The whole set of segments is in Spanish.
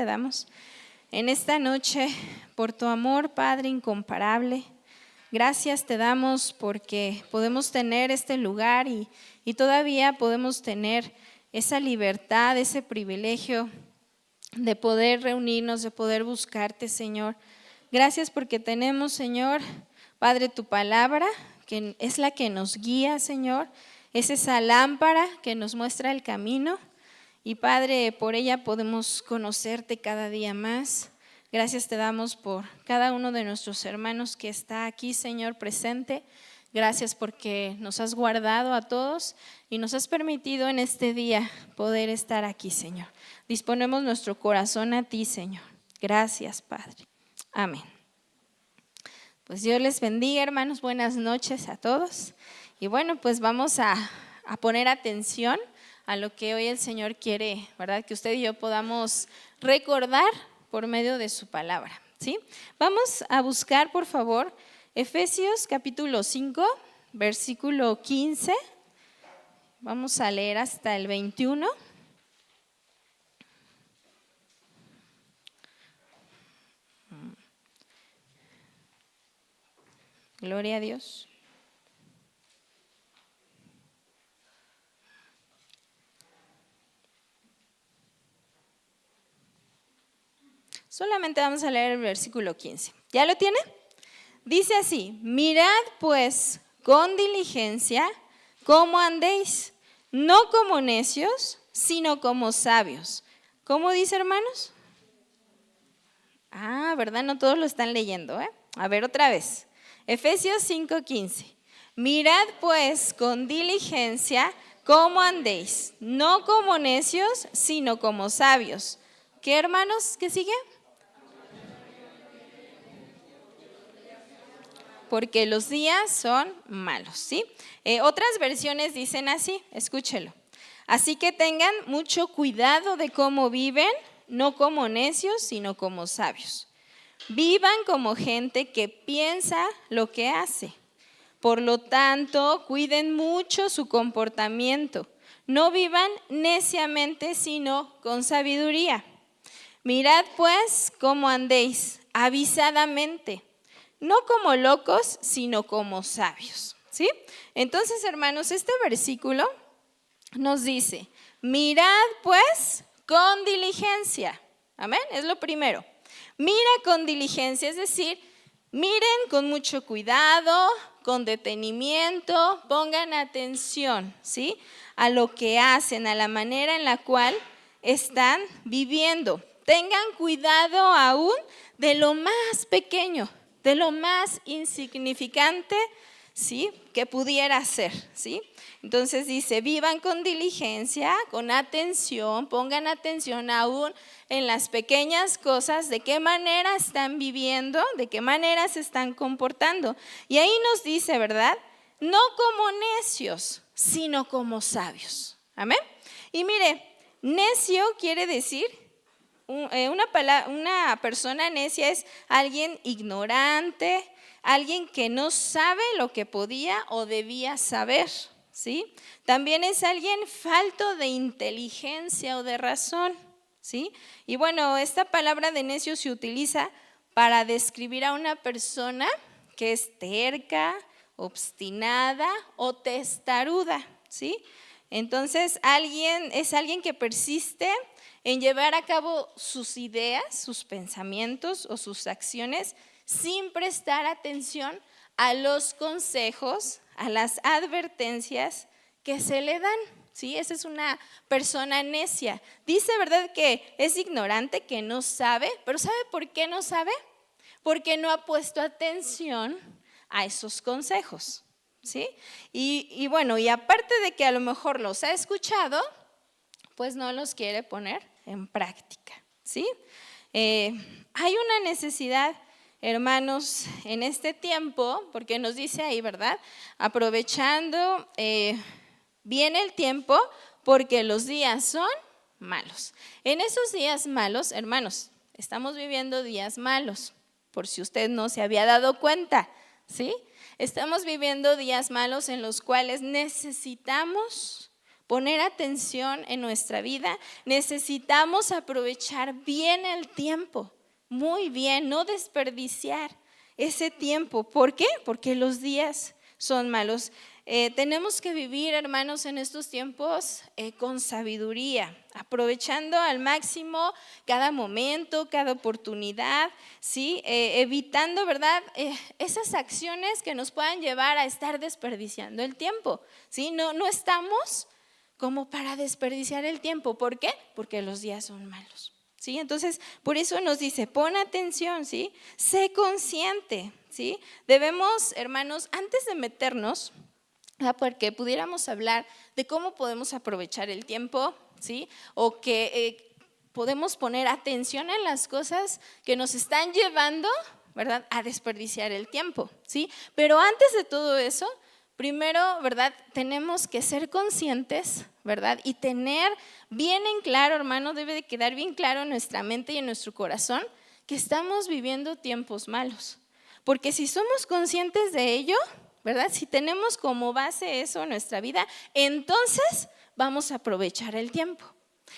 Te damos en esta noche por tu amor, Padre incomparable. Gracias te damos porque podemos tener este lugar y todavía podemos tener esa libertad, ese privilegio de poder reunirnos, de poder buscarte, Señor. Gracias porque tenemos, Señor, Padre, tu palabra, que es la que nos guía, Señor. Es esa lámpara que nos muestra el camino. Y Padre, por ella podemos conocerte cada día más. Gracias te damos por cada uno de nuestros hermanos que está aquí, Señor, presente. Gracias porque nos has guardado a todos y nos has permitido en este día poder estar aquí, Señor. Disponemos nuestro corazón a ti, Señor. Gracias, Padre. Amén. Pues Dios les bendiga, hermanos. Buenas noches a todos. Y bueno, pues vamos a poner atención a lo que hoy el Señor quiere, ¿verdad? Que usted y yo podamos recordar por medio de su palabra, ¿sí? Vamos a buscar, por favor, Efesios capítulo 5, versículo 15. Vamos a leer hasta el 21. Gloria a Dios. Solamente vamos a leer el versículo 15. ¿Ya lo tiene? Dice así: mirad pues con diligencia cómo andéis, no como necios, sino como sabios. ¿Cómo dice, hermanos? ¿Verdad? No todos lo están leyendo, ¿eh? A ver otra vez. Efesios 5:15. Mirad pues con diligencia cómo andéis, no como necios, sino como sabios. ¿Qué, hermanos? ¿Qué sigue? Porque los días son malos, ¿sí? Otras versiones dicen así, escúchelo. Así que tengan mucho cuidado de cómo viven, no como necios, sino como sabios. Vivan como gente que piensa lo que hace. Por lo tanto, cuiden mucho su comportamiento. No vivan neciamente, sino con sabiduría. Mirad pues cómo andéis, avisadamente. No como locos, sino como sabios, ¿sí? Entonces, hermanos, este versículo nos dice: mirad pues con diligencia. Amén, es lo primero. Mira con diligencia, es decir, miren con mucho cuidado, con detenimiento, pongan atención, ¿sí? A lo que hacen, a la manera en la cual están viviendo. Tengan cuidado aún de lo más pequeño, de lo más insignificante, ¿sí? Que pudiera ser, ¿sí? Entonces dice: vivan con diligencia, con atención, pongan atención aún en las pequeñas cosas, de qué manera están viviendo, de qué manera se están comportando. Y ahí nos dice, ¿verdad? No como necios, sino como sabios. Amén. Y mire, necio quiere decir, una persona necia es alguien ignorante, alguien que no sabe lo que podía o debía saber, ¿sí? También es alguien falto de inteligencia o de razón, ¿sí? Y bueno, esta palabra de necio se utiliza para describir a una persona que es terca, obstinada o testaruda, ¿sí? Entonces, es alguien que persiste en llevar a cabo sus ideas, sus pensamientos o sus acciones sin prestar atención a los consejos, a las advertencias que se le dan, ¿sí? Esa es una persona necia. Dice, ¿verdad?, que es ignorante, que no sabe, pero ¿sabe por qué no sabe? Porque no ha puesto atención a esos consejos, ¿sí? Y bueno, y aparte de que a lo mejor los ha escuchado, pues no los quiere poner en práctica, ¿sí? Hay una necesidad, hermanos, en este tiempo, porque nos dice ahí, ¿verdad? Aprovechando bien el tiempo, porque los días son malos. En esos días malos, hermanos, estamos viviendo días malos, por si usted no se había dado cuenta, ¿sí? Estamos viviendo días malos en los cuales necesitamos poner atención en nuestra vida, necesitamos aprovechar bien el tiempo, muy bien, no desperdiciar ese tiempo. ¿Por qué? Porque los días son malos. Tenemos que vivir, hermanos, en estos tiempos con sabiduría, aprovechando al máximo cada momento, cada oportunidad, ¿sí? Evitando, ¿verdad? Esas acciones que nos puedan llevar a estar desperdiciando el tiempo, ¿sí? No estamos como para desperdiciar el tiempo. ¿Por qué? Porque los días son malos, ¿sí? Entonces, por eso nos dice, pon atención, ¿sí? Sé consciente, ¿sí? Debemos, hermanos, antes de meternos, porque pudiéramos hablar de cómo podemos aprovechar el tiempo, ¿sí? O que podemos poner atención en las cosas que nos están llevando, ¿verdad?, a desperdiciar el tiempo, ¿sí? Pero antes de todo eso, primero, ¿verdad?, tenemos que ser conscientes, ¿verdad? Y tener bien en claro, hermano, debe de quedar bien claro en nuestra mente y en nuestro corazón que estamos viviendo tiempos malos. Porque si somos conscientes de ello, ¿verdad? Si tenemos como base eso en nuestra vida, entonces vamos a aprovechar el tiempo.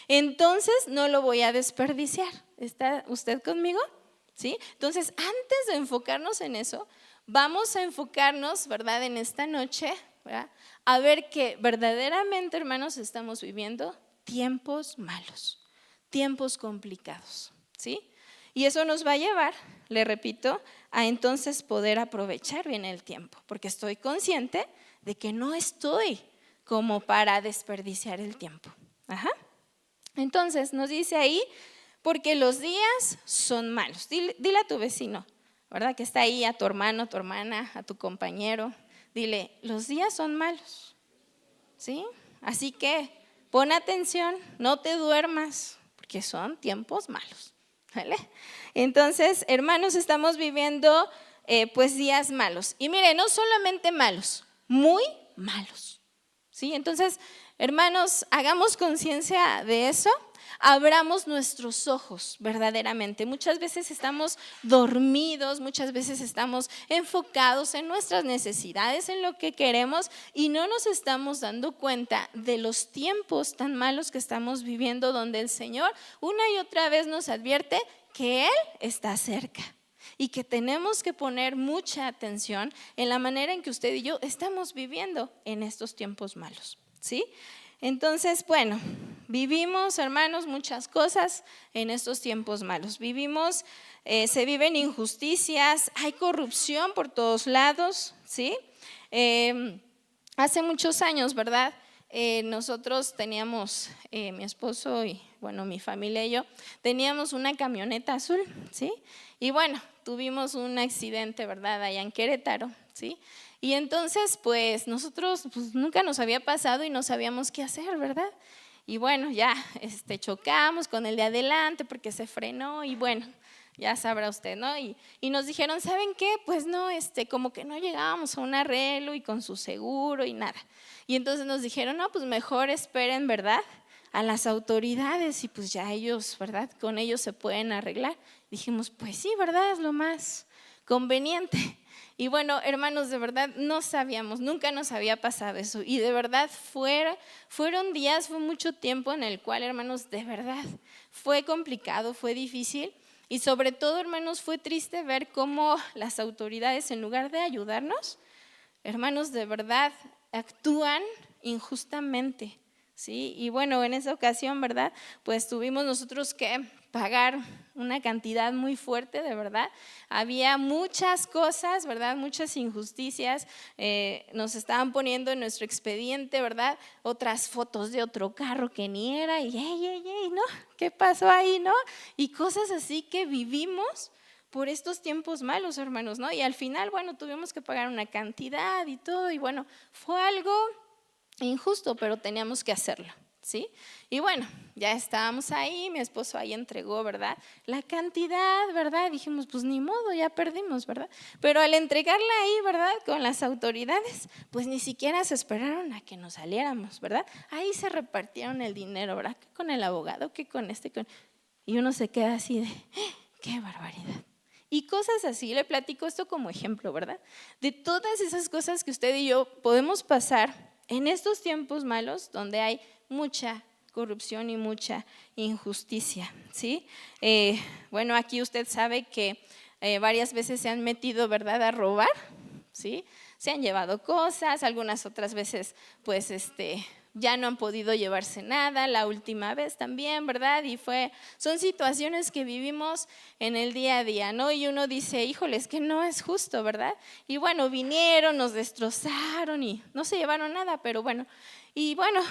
Entonces no lo voy a desperdiciar. ¿Está usted conmigo? ¿Sí? Entonces, antes de enfocarnos en eso, vamos a enfocarnos, ¿verdad?, en esta noche, ¿verdad?, a ver que verdaderamente, hermanos, estamos viviendo tiempos malos, tiempos complicados, ¿sí? Y eso nos va a llevar, le repito, a entonces poder aprovechar bien el tiempo, porque estoy consciente de que no estoy como para desperdiciar el tiempo. Ajá. Entonces nos dice ahí, porque los días son malos. Dile a tu vecino, ¿verdad?, que está ahí, a tu hermano, a tu hermana, a tu compañero. Dile, los días son malos, ¿sí? Así que pon atención, no te duermas, porque son tiempos malos, ¿vale? Entonces, hermanos, estamos viviendo pues días malos. Y mire, no solamente malos, muy malos, ¿sí? Entonces, hermanos, hagamos conciencia de eso. Abramos nuestros ojos verdaderamente. Muchas veces estamos dormidos, muchas veces estamos enfocados en nuestras necesidades, en lo que queremos, y no nos estamos dando cuenta de los tiempos tan malos que estamos viviendo, donde el Señor una y otra vez nos advierte que Él está cerca y que tenemos que poner mucha atención en la manera en que usted y yo estamos viviendo en estos tiempos malos, ¿sí? Entonces, bueno, vivimos, hermanos, muchas cosas en estos tiempos malos. Vivimos, se viven injusticias, hay corrupción por todos lados, ¿sí? Hace muchos años, ¿verdad? Nosotros teníamos, mi esposo y, bueno, mi familia y yo, teníamos una camioneta azul, ¿sí? Y bueno, tuvimos un accidente, ¿verdad?, allá en Querétaro, ¿sí? Y entonces, pues nosotros pues, nunca nos había pasado y no sabíamos qué hacer, ¿verdad? Y bueno, ya chocamos con el de adelante porque se frenó y bueno, ya sabrá usted, ¿no? Y nos dijeron, ¿saben qué? Pues no, como que no llegábamos a un arreglo y con su seguro y nada. Y entonces nos dijeron, no, pues mejor esperen, ¿verdad?, a las autoridades y pues ya ellos, ¿verdad?, con ellos se pueden arreglar. Dijimos, pues sí, ¿verdad?, es lo más conveniente. Y bueno, hermanos, de verdad no sabíamos, nunca nos había pasado eso. Y de verdad fueron días, fue mucho tiempo en el cual, hermanos, de verdad fue complicado, fue difícil. Y sobre todo, hermanos, fue triste ver cómo las autoridades, en lugar de ayudarnos, hermanos, de verdad actúan injustamente, ¿sí? Y bueno, en esa ocasión, ¿verdad?, pues tuvimos nosotros que pagar una cantidad muy fuerte, de verdad. Había muchas cosas, ¿verdad?, muchas injusticias. Nos estaban poniendo en nuestro expediente, ¿verdad?, otras fotos de otro carro que ni era y ¿no? ¿Qué pasó ahí, no? Y cosas así que vivimos por estos tiempos malos, hermanos, ¿no? Y al final, bueno, tuvimos que pagar una cantidad y todo, y bueno, fue algo injusto, pero teníamos que hacerlo, ¿sí? Y bueno, ya estábamos ahí, mi esposo ahí entregó, ¿verdad?, la cantidad, ¿verdad? Dijimos, pues ni modo, ya perdimos, ¿verdad? Pero al entregarla ahí, ¿verdad?, con las autoridades, pues ni siquiera se esperaron a que nos saliéramos, ¿verdad? Ahí se repartieron el dinero, ¿verdad? ¿Qué con el abogado? ¿Qué con Y uno se queda así de, ¡qué barbaridad! Y cosas así, le platico esto como ejemplo, ¿verdad? De todas esas cosas que usted y yo podemos pasar en estos tiempos malos donde hay mucha corrupción y mucha injusticia, ¿sí? Bueno, aquí usted sabe que varias veces se han metido, ¿verdad?, a robar, ¿sí? Se han llevado cosas, algunas otras veces, pues, ya no han podido llevarse nada, la última vez también, ¿verdad? Y son situaciones que vivimos en el día a día, ¿no? Y uno dice, híjole, es que no es justo, ¿verdad? Y bueno, vinieron, nos destrozaron y no se llevaron nada, pero bueno, y bueno,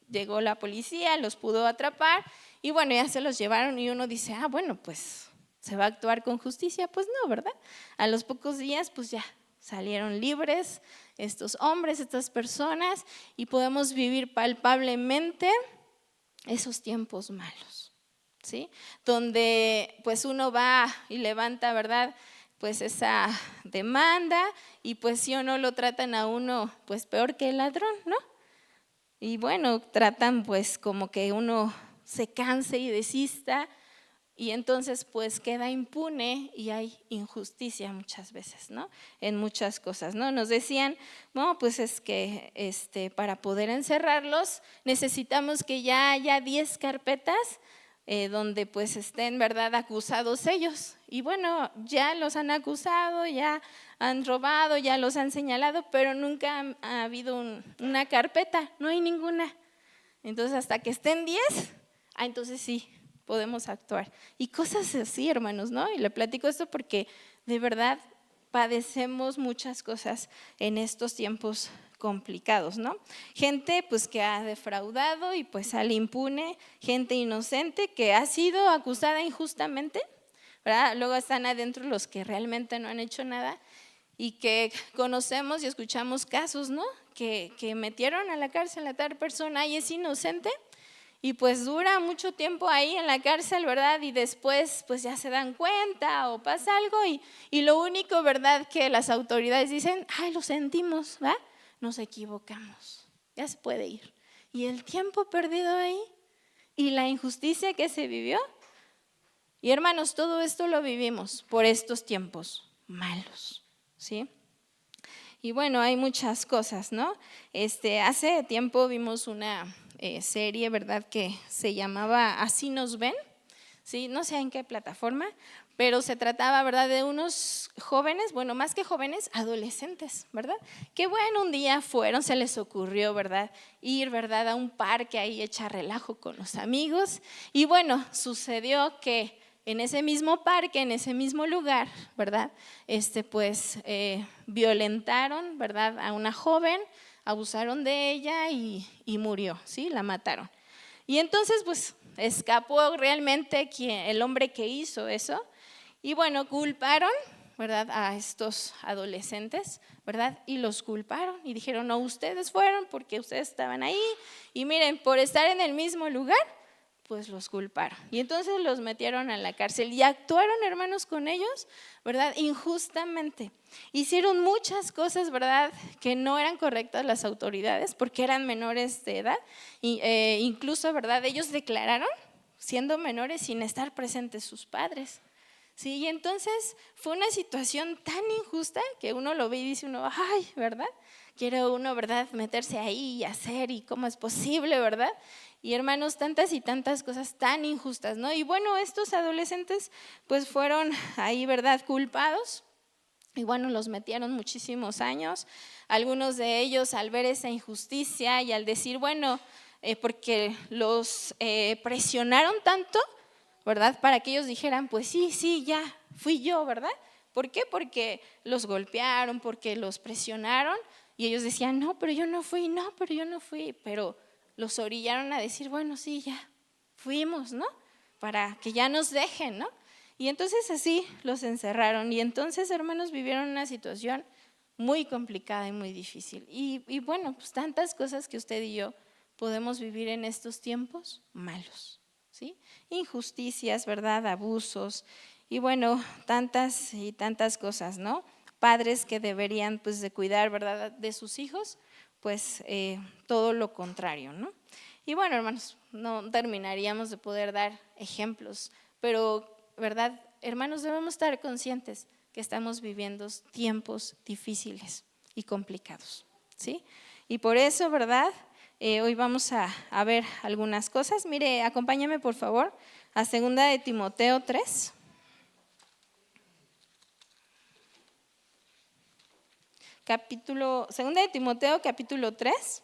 llegó la policía, los pudo atrapar y bueno, ya se los llevaron y uno dice, bueno, pues ¿se va a actuar con justicia? Pues no, ¿verdad? A los pocos días, pues ya salieron libres estos hombres, estas personas, y podemos vivir palpablemente esos tiempos malos, ¿sí? Donde pues uno va y levanta, ¿verdad?, pues esa demanda y pues sí o no lo tratan a uno pues peor que el ladrón, ¿no? Y bueno, tratan pues como que uno se canse y desista y entonces pues queda impune y hay injusticia muchas veces, ¿no? En muchas cosas, ¿no? Nos decían, no, pues es que para poder encerrarlos necesitamos que ya haya 10 carpetas donde pues estén, ¿verdad?, acusados ellos. Y bueno, ya los han acusado, ya han robado, ya los han señalado, pero nunca ha habido una carpeta, no hay ninguna. Entonces hasta que estén 10, entonces sí, podemos actuar. Y cosas así, hermanos, ¿no? Y le platico esto porque de verdad padecemos muchas cosas en estos tiempos complicados, ¿no? Gente pues que ha defraudado y pues sale impune, gente inocente que ha sido acusada injustamente, ¿verdad? Luego están adentro los que realmente no han hecho nada y que conocemos y escuchamos casos, ¿no? Que metieron a la cárcel a tal persona y es inocente y pues dura mucho tiempo ahí en la cárcel, ¿verdad? Y después pues ya se dan cuenta o pasa algo y lo único, ¿verdad?, que las autoridades dicen, lo sentimos, ¿va? Nos equivocamos, ya se puede ir. Y el tiempo perdido ahí y la injusticia que se vivió. Y hermanos, todo esto lo vivimos por estos tiempos malos, ¿sí? Y bueno, hay muchas cosas, ¿no? Hace tiempo vimos una serie, ¿verdad?, que se llamaba Así nos ven, ¿sí? No sé en qué plataforma, pero se trataba, ¿verdad?, de unos jóvenes, bueno, más que jóvenes, adolescentes, ¿verdad? Que bueno, un día se les ocurrió, ¿verdad?, ir, ¿verdad?, a un parque ahí, echar relajo con los amigos. Y bueno, sucedió que en ese mismo parque, en ese mismo lugar, ¿verdad?, pues violentaron, ¿verdad?, a una joven, abusaron de ella y murió, ¿sí? La mataron. Y entonces pues escapó realmente el hombre que hizo eso y bueno, culparon, ¿verdad?, a estos adolescentes, ¿verdad? Y los culparon y dijeron, no, ustedes fueron porque ustedes estaban ahí y miren, por estar en el mismo lugar, pues los culparon. Y entonces los metieron a la cárcel y actuaron, hermanos, con ellos, ¿verdad?, injustamente. Hicieron muchas cosas, ¿verdad?, que no eran correctas las autoridades porque eran menores de edad. Incluso, ¿verdad?, ellos declararon siendo menores sin estar presentes sus padres. Sí, y entonces fue una situación tan injusta que uno lo ve y dice uno, ay, ¿verdad? Quiere uno, ¿verdad?, meterse ahí y hacer y cómo es posible, ¿verdad? Y hermanos, tantas y tantas cosas tan injustas, ¿no? Y bueno, estos adolescentes pues fueron ahí, ¿verdad?, culpados. Y bueno, los metieron muchísimos años. Algunos de ellos al ver esa injusticia y al decir, bueno, porque los presionaron tanto, ¿verdad?, para que ellos dijeran, pues sí, ya fui yo, ¿verdad? ¿Por qué? Porque los golpearon, porque los presionaron y ellos decían, no, pero yo no fui, pero los orillaron a decir, bueno, sí, ya fuimos, ¿no? Para que ya nos dejen, ¿no? Y entonces así los encerraron y entonces, hermanos, vivieron una situación muy complicada y muy difícil. Y bueno, pues tantas cosas que usted y yo podemos vivir en estos tiempos malos, ¿sí? Injusticias, ¿verdad?, abusos y bueno, tantas y tantas cosas, ¿no? Padres que deberían pues de cuidar, ¿verdad?, de sus hijos, pues todo lo contrario, ¿no? Y bueno, hermanos, no terminaríamos de poder dar ejemplos, pero, ¿verdad?, hermanos, debemos estar conscientes que estamos viviendo tiempos difíciles y complicados, ¿sí? Y por eso, ¿verdad? Hoy vamos a ver algunas cosas. Mire, acompáñame por favor a 2 de Timoteo 3. Segunda de Timoteo, capítulo 3.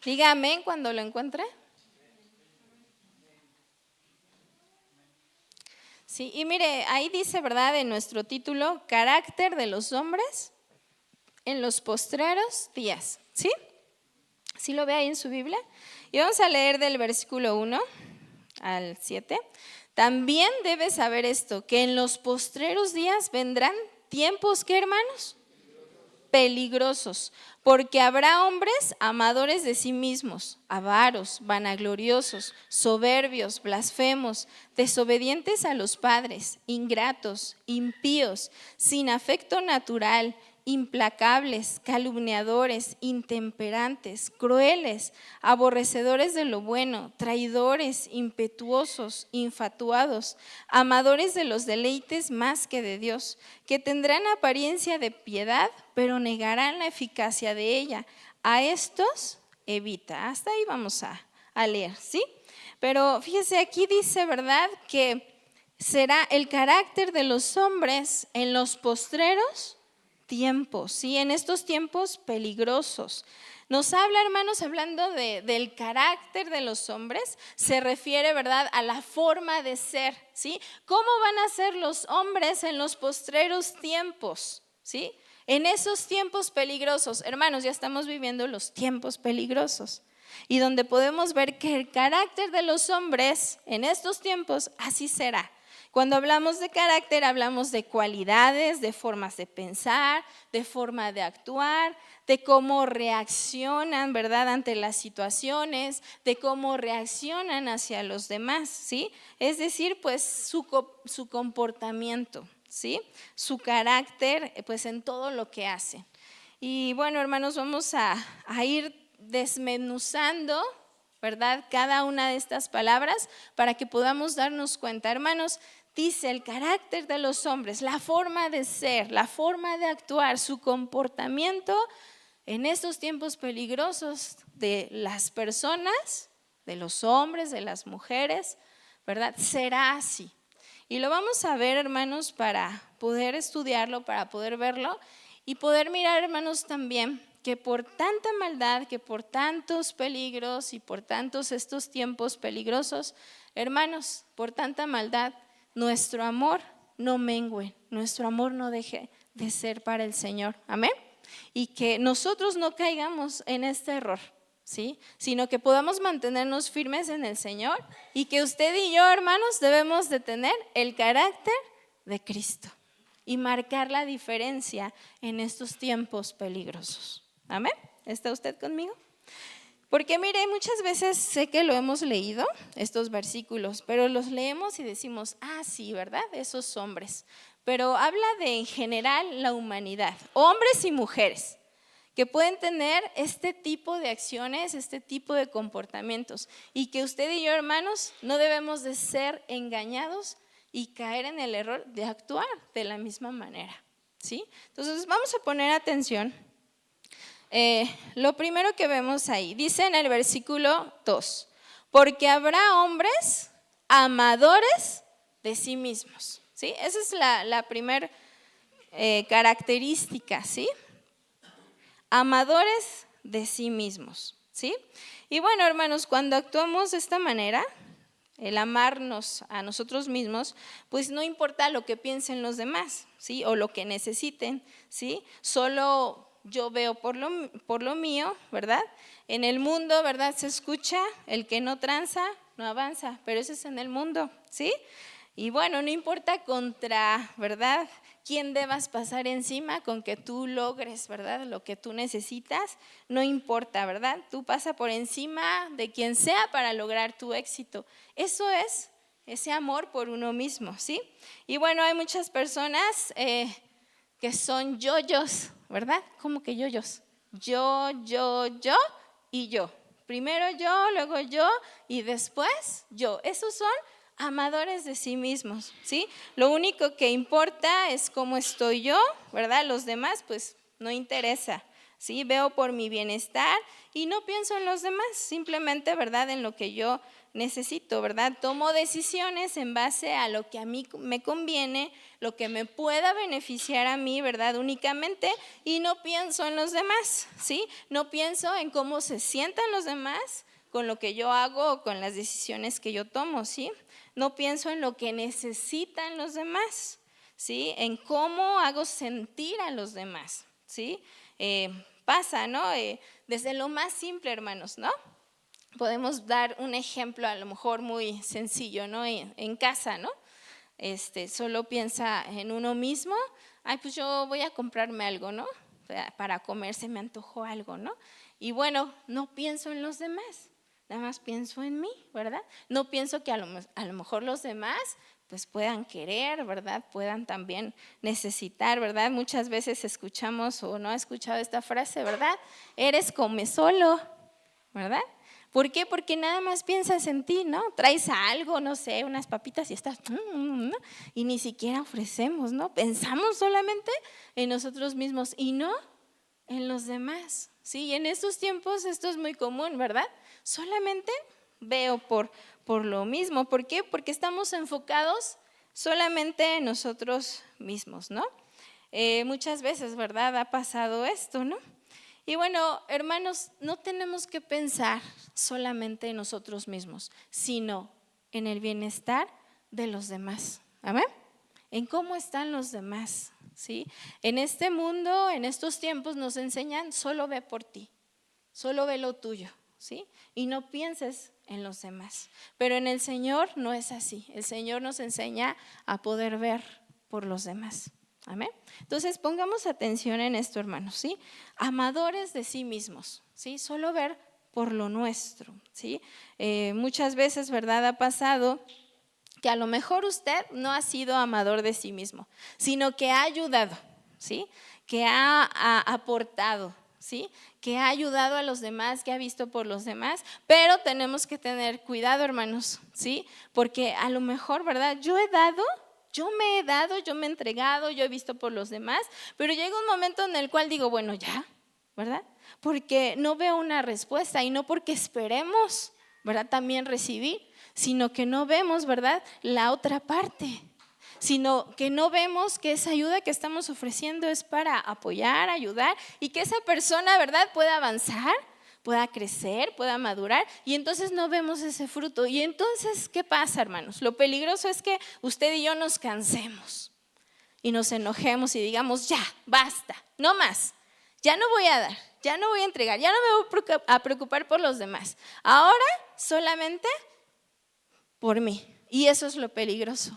Diga amén cuando lo encuentre. Sí, y mire, ahí dice, ¿verdad? En nuestro título, carácter de los hombres en los postreros días. ¿Sí? ¿Sí lo ve ahí en su Biblia? Y vamos a leer del versículo 1 al 7. También debes saber esto, que en los postreros días vendrán tiempos, ¿qué, hermanos? Peligrosos, porque habrá hombres amadores de sí mismos, avaros, vanagloriosos, soberbios, blasfemos, desobedientes a los padres, ingratos, impíos, sin afecto natural, implacables, calumniadores, intemperantes, crueles, aborrecedores de lo bueno, traidores, impetuosos, infatuados, amadores de los deleites más que de Dios, que tendrán apariencia de piedad, pero negarán la eficacia de ella. A estos evita. Hasta ahí vamos a leer, ¿sí? Pero fíjese, aquí dice, ¿verdad?, que será el carácter de los hombres en los postreros tiempos, ¿sí? En estos tiempos peligrosos. Nos habla, hermanos, hablando del carácter de los hombres, se refiere, ¿verdad?, a la forma de ser, ¿sí? ¿Cómo van a ser los hombres en los postreros tiempos, ¿sí? En esos tiempos peligrosos, hermanos, ya estamos viviendo los tiempos peligrosos y donde podemos ver que el carácter de los hombres en estos tiempos así será. Cuando hablamos de carácter, hablamos de cualidades, de formas de pensar, de forma de actuar, de cómo reaccionan, ¿verdad?, ante las situaciones, de cómo reaccionan hacia los demás, ¿sí? Es decir, pues su comportamiento, ¿sí? Su carácter, pues en todo lo que hacen. Y bueno, hermanos, vamos a ir desmenuzando, ¿verdad?, cada una de estas palabras para que podamos darnos cuenta. Hermanos, dice el carácter de los hombres, la forma de ser, la forma de actuar, su comportamiento en estos tiempos peligrosos de las personas, de los hombres, de las mujeres, ¿verdad?, será así. Y lo vamos a ver, hermanos, para poder estudiarlo, para poder verlo y poder mirar, hermanos, también que por tanta maldad, que por tantos peligros y por tantos estos tiempos peligrosos, hermanos, por tanta maldad, nuestro amor no mengue, nuestro amor no deje de ser para el Señor. Amén. Y que nosotros no caigamos en este error, ¿sí? Sino que podamos mantenernos firmes en el Señor y que usted y yo, hermanos, debemos de tener el carácter de Cristo y marcar la diferencia en estos tiempos peligrosos. Amén. ¿Está usted conmigo? Porque mire, muchas veces sé que lo hemos leído, estos versículos, pero los leemos y decimos, sí, ¿verdad? Esos hombres. Pero habla de en general la humanidad, hombres y mujeres, que pueden tener este tipo de acciones, este tipo de comportamientos, y que usted y yo, hermanos, no debemos de ser engañados y caer en el error de actuar de la misma manera, ¿sí? Entonces vamos a poner atención. Lo primero que vemos ahí, dice en el versículo 2, porque habrá hombres amadores de sí mismos, ¿sí? Esa es la primera característica, ¿sí? Amadores de sí mismos, ¿sí? Y bueno, hermanos, cuando actuamos de esta manera, el amarnos a nosotros mismos, pues no importa lo que piensen los demás, ¿sí? O lo que necesiten, ¿sí? Solo yo veo por lo mío, ¿verdad? En el mundo, ¿verdad?, se escucha, el que no tranza, no avanza, pero eso es en el mundo, ¿sí? Y bueno, no importa contra, ¿verdad?, quién debas pasar encima con que tú logres, ¿verdad?, lo que tú necesitas, no importa, ¿verdad? Tú pasa por encima de quien sea para lograr tu éxito. Eso es ese amor por uno mismo, ¿sí? Y bueno, hay muchas personas que son yoyos, ¿verdad? ¿Cómo que yoyos? Yo y yo. Primero yo, luego yo y después yo. Esos son amadores de sí mismos, ¿sí? Lo único que importa es cómo estoy yo, ¿verdad? Los demás, pues, no interesa, ¿sí? Veo por mi bienestar y no pienso en los demás, simplemente, ¿verdad? En lo que yo necesito, ¿verdad? Tomo decisiones en base a lo que a mí me conviene, lo que me pueda beneficiar a mí, ¿verdad? Únicamente, y no pienso en los demás, ¿sí? No pienso en cómo se sientan los demás con lo que yo hago o con las decisiones que yo tomo, ¿sí? No pienso en lo que necesitan los demás, ¿sí? En cómo hago sentir a los demás, ¿sí? Pasa, ¿no? Desde lo más simple, hermanos, ¿no? Podemos dar un ejemplo a lo mejor muy sencillo, ¿no? En casa, ¿no? Solo piensa en uno mismo, ay, pues yo voy a comprarme algo, ¿no? Para comer se me antojó algo, ¿no? Y bueno, no pienso en los demás, nada más pienso en mí, ¿verdad? No pienso que a lo mejor los demás pues puedan querer, ¿verdad? Puedan también necesitar, ¿verdad? Muchas veces escuchamos o no he escuchado esta frase, ¿verdad? Eres come solo, ¿verdad? ¿Por qué? Porque nada más piensas en ti, ¿no? Traes algo, no sé, unas papitas y estás, ¿no? Y ni siquiera ofrecemos, ¿no? Pensamos solamente en nosotros mismos y no en los demás, ¿sí? Y en estos tiempos esto es muy común, ¿verdad? Solamente veo por lo mismo. ¿Por qué? Porque estamos enfocados solamente en nosotros mismos, ¿no? Muchas veces, ¿verdad? Ha pasado esto, ¿no? Y bueno, hermanos, no tenemos que pensar solamente en nosotros mismos, sino en el bienestar de los demás. ¿Amén? En cómo están los demás, ¿sí? En este mundo, en estos tiempos nos enseñan, solo ve por ti, solo ve lo tuyo, ¿sí? Y no pienses en los demás. Pero en el Señor no es así. El Señor nos enseña a poder ver por los demás. Amén. Entonces pongamos atención en esto, hermanos, ¿sí? Amadores de sí mismos, ¿sí? Solo ver por lo nuestro, ¿sí? Muchas veces, ¿verdad? Ha pasado que a lo mejor usted no ha sido amador de sí mismo, sino que ha ayudado, ¿sí? Que ha aportado, ¿sí? Que ha ayudado a los demás, que ha visto por los demás, pero tenemos que tener cuidado, hermanos, ¿sí? Porque a lo mejor, ¿verdad? Yo me he dado, yo me he entregado, yo he visto por los demás, pero llega un momento en el cual digo, bueno, ya, ¿verdad? Porque no veo una respuesta y no porque esperemos, ¿verdad? También recibir, sino que no vemos, ¿verdad? La otra parte, sino que no vemos que esa ayuda que estamos ofreciendo es para apoyar, ayudar y que esa persona, ¿verdad? Pueda avanzar, pueda crecer, pueda madurar y entonces no vemos ese fruto. Y entonces, ¿qué pasa, hermanos? Lo peligroso es que usted y yo nos cansemos y nos enojemos y digamos, ya, basta, no más, ya no voy a dar, ya no voy a entregar, ya no me voy a preocupar por los demás, ahora solamente por mí. Y eso es lo peligroso,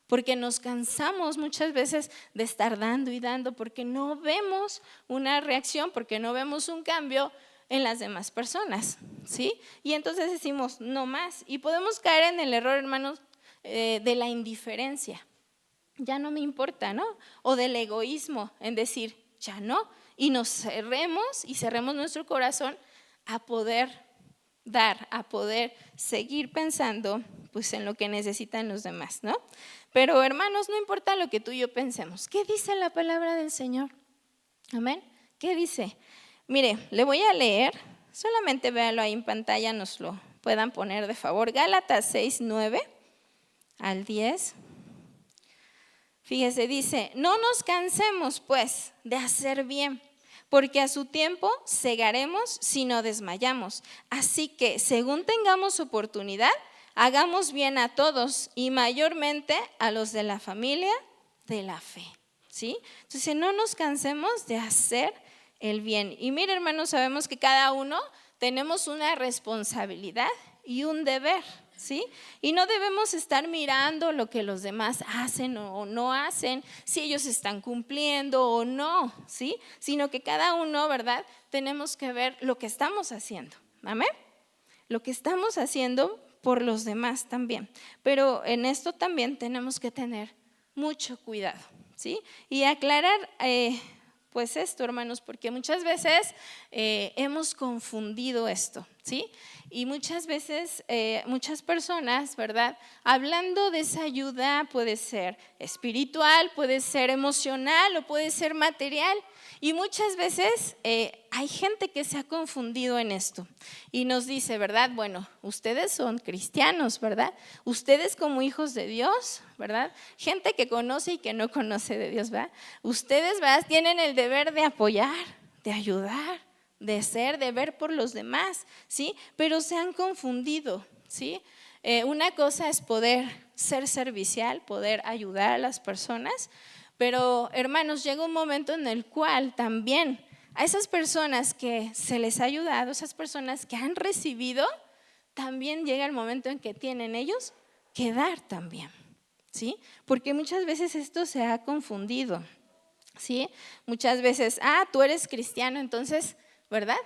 porque nos cansamos muchas veces de estar dando y dando, porque no vemos una reacción, porque no vemos un cambio en las demás personas, ¿sí? Y entonces decimos, no más. Y podemos caer en el error, hermanos, de la indiferencia. Ya no me importa, ¿no? O del egoísmo, en decir, ya no. Y nos cerremos nuestro corazón a poder dar, a poder seguir pensando pues en lo que necesitan los demás, ¿no? Pero hermanos, no importa lo que tú y yo pensemos. ¿Qué dice la palabra del Señor? Amén. ¿Qué dice? Mire, le voy a leer, solamente véalo ahí en pantalla, nos lo puedan poner de favor. Gálatas 6:9 al 10. Fíjese, dice, no nos cansemos pues de hacer bien, porque a su tiempo segaremos si no desmayamos. Así que según tengamos oportunidad, hagamos bien a todos y mayormente a los de la familia de la fe, ¿sí? Entonces no nos cansemos de hacer el bien. Y mire, hermanos, sabemos que cada uno tenemos una responsabilidad y un deber, ¿sí? Y no debemos estar mirando lo que los demás hacen o no hacen, si ellos están cumpliendo o no, ¿sí? Sino que cada uno, ¿verdad? Tenemos que ver lo que estamos haciendo, ¿amén? Lo que estamos haciendo por los demás también. Pero en esto también tenemos que tener mucho cuidado, ¿sí? Y aclarar Pues esto, hermanos, porque muchas veces hemos confundido esto, ¿sí? Y muchas veces, muchas personas, ¿verdad? Hablando de esa ayuda puede ser espiritual, puede ser emocional o puede ser material. Y muchas veces hay gente que se ha confundido en esto y nos dice, ¿verdad? Bueno, ustedes son cristianos, ¿verdad? Ustedes como hijos de Dios, ¿verdad? Gente que conoce y que no conoce de Dios, ¿verdad? Ustedes, ¿verdad? Tienen el deber de apoyar, de ayudar, de ver por los demás, ¿sí? Pero se han confundido, ¿sí? Una cosa es poder ser servicial, poder ayudar a las personas, pero hermanos, llega un momento en el cual también a esas personas que se les ha ayudado, esas personas que han recibido, también llega el momento en que tienen ellos que dar también, ¿sí? Porque muchas veces esto se ha confundido, ¿sí? Muchas veces, tú eres cristiano, entonces, ¿verdad?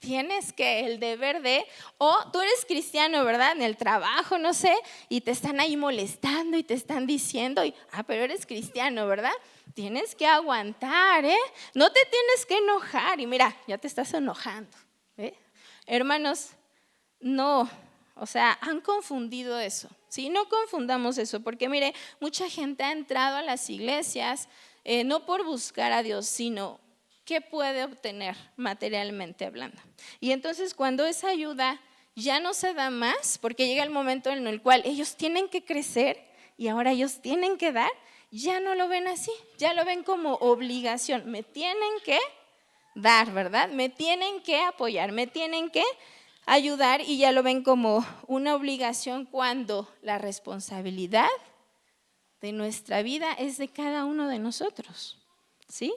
Tienes que el deber de, o tú eres cristiano, ¿verdad? En el trabajo, no sé, y te están ahí molestando y te están diciendo, pero eres cristiano, ¿verdad? Tienes que aguantar, ¿eh? No te tienes que enojar. Y mira, ya te estás enojando, ¿eh? Hermanos, no, o sea, han confundido eso, ¿sí? No confundamos eso, porque mire, mucha gente ha entrado a las iglesias no por buscar a Dios, sino ¿qué puede obtener materialmente hablando? Y entonces cuando esa ayuda ya no se da más, porque llega el momento en el cual ellos tienen que crecer y ahora ellos tienen que dar, ya no lo ven así, ya lo ven como obligación, me tienen que dar, ¿verdad? Me tienen que apoyar, me tienen que ayudar y ya lo ven como una obligación cuando la responsabilidad de nuestra vida es de cada uno de nosotros, ¿sí?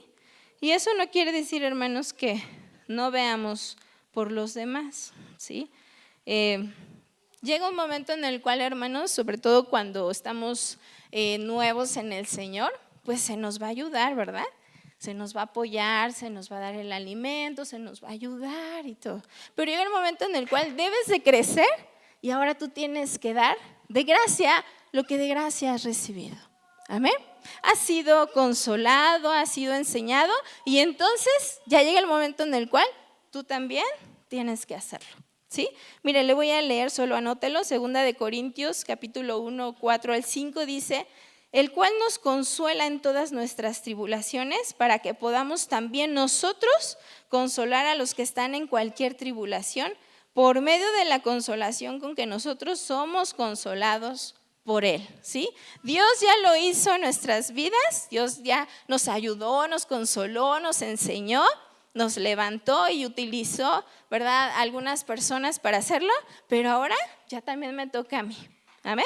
Y eso no quiere decir, hermanos, que no veamos por los demás, ¿sí? Llega un momento en el cual, hermanos, sobre todo cuando estamos nuevos en el Señor, pues se nos va a ayudar, ¿verdad? Se nos va a apoyar, se nos va a dar el alimento, se nos va a ayudar y todo. Pero llega el momento en el cual debes de crecer y ahora tú tienes que dar de gracia lo que de gracia has recibido. Amén. Has sido consolado, has sido enseñado y entonces ya llega el momento en el cual tú también tienes que hacerlo. ¿Sí? Mire, le voy a leer, solo anótelo, 2 Corintios capítulo 1, 4 al 5 dice, el cual nos consuela en todas nuestras tribulaciones para que podamos también nosotros consolar a los que están en cualquier tribulación por medio de la consolación con que nosotros somos consolados por Él, ¿sí? Dios ya lo hizo en nuestras vidas, Dios ya nos ayudó, nos consoló, nos enseñó, nos levantó y utilizó, ¿verdad?, algunas personas para hacerlo, pero ahora ya también me toca a mí, amén.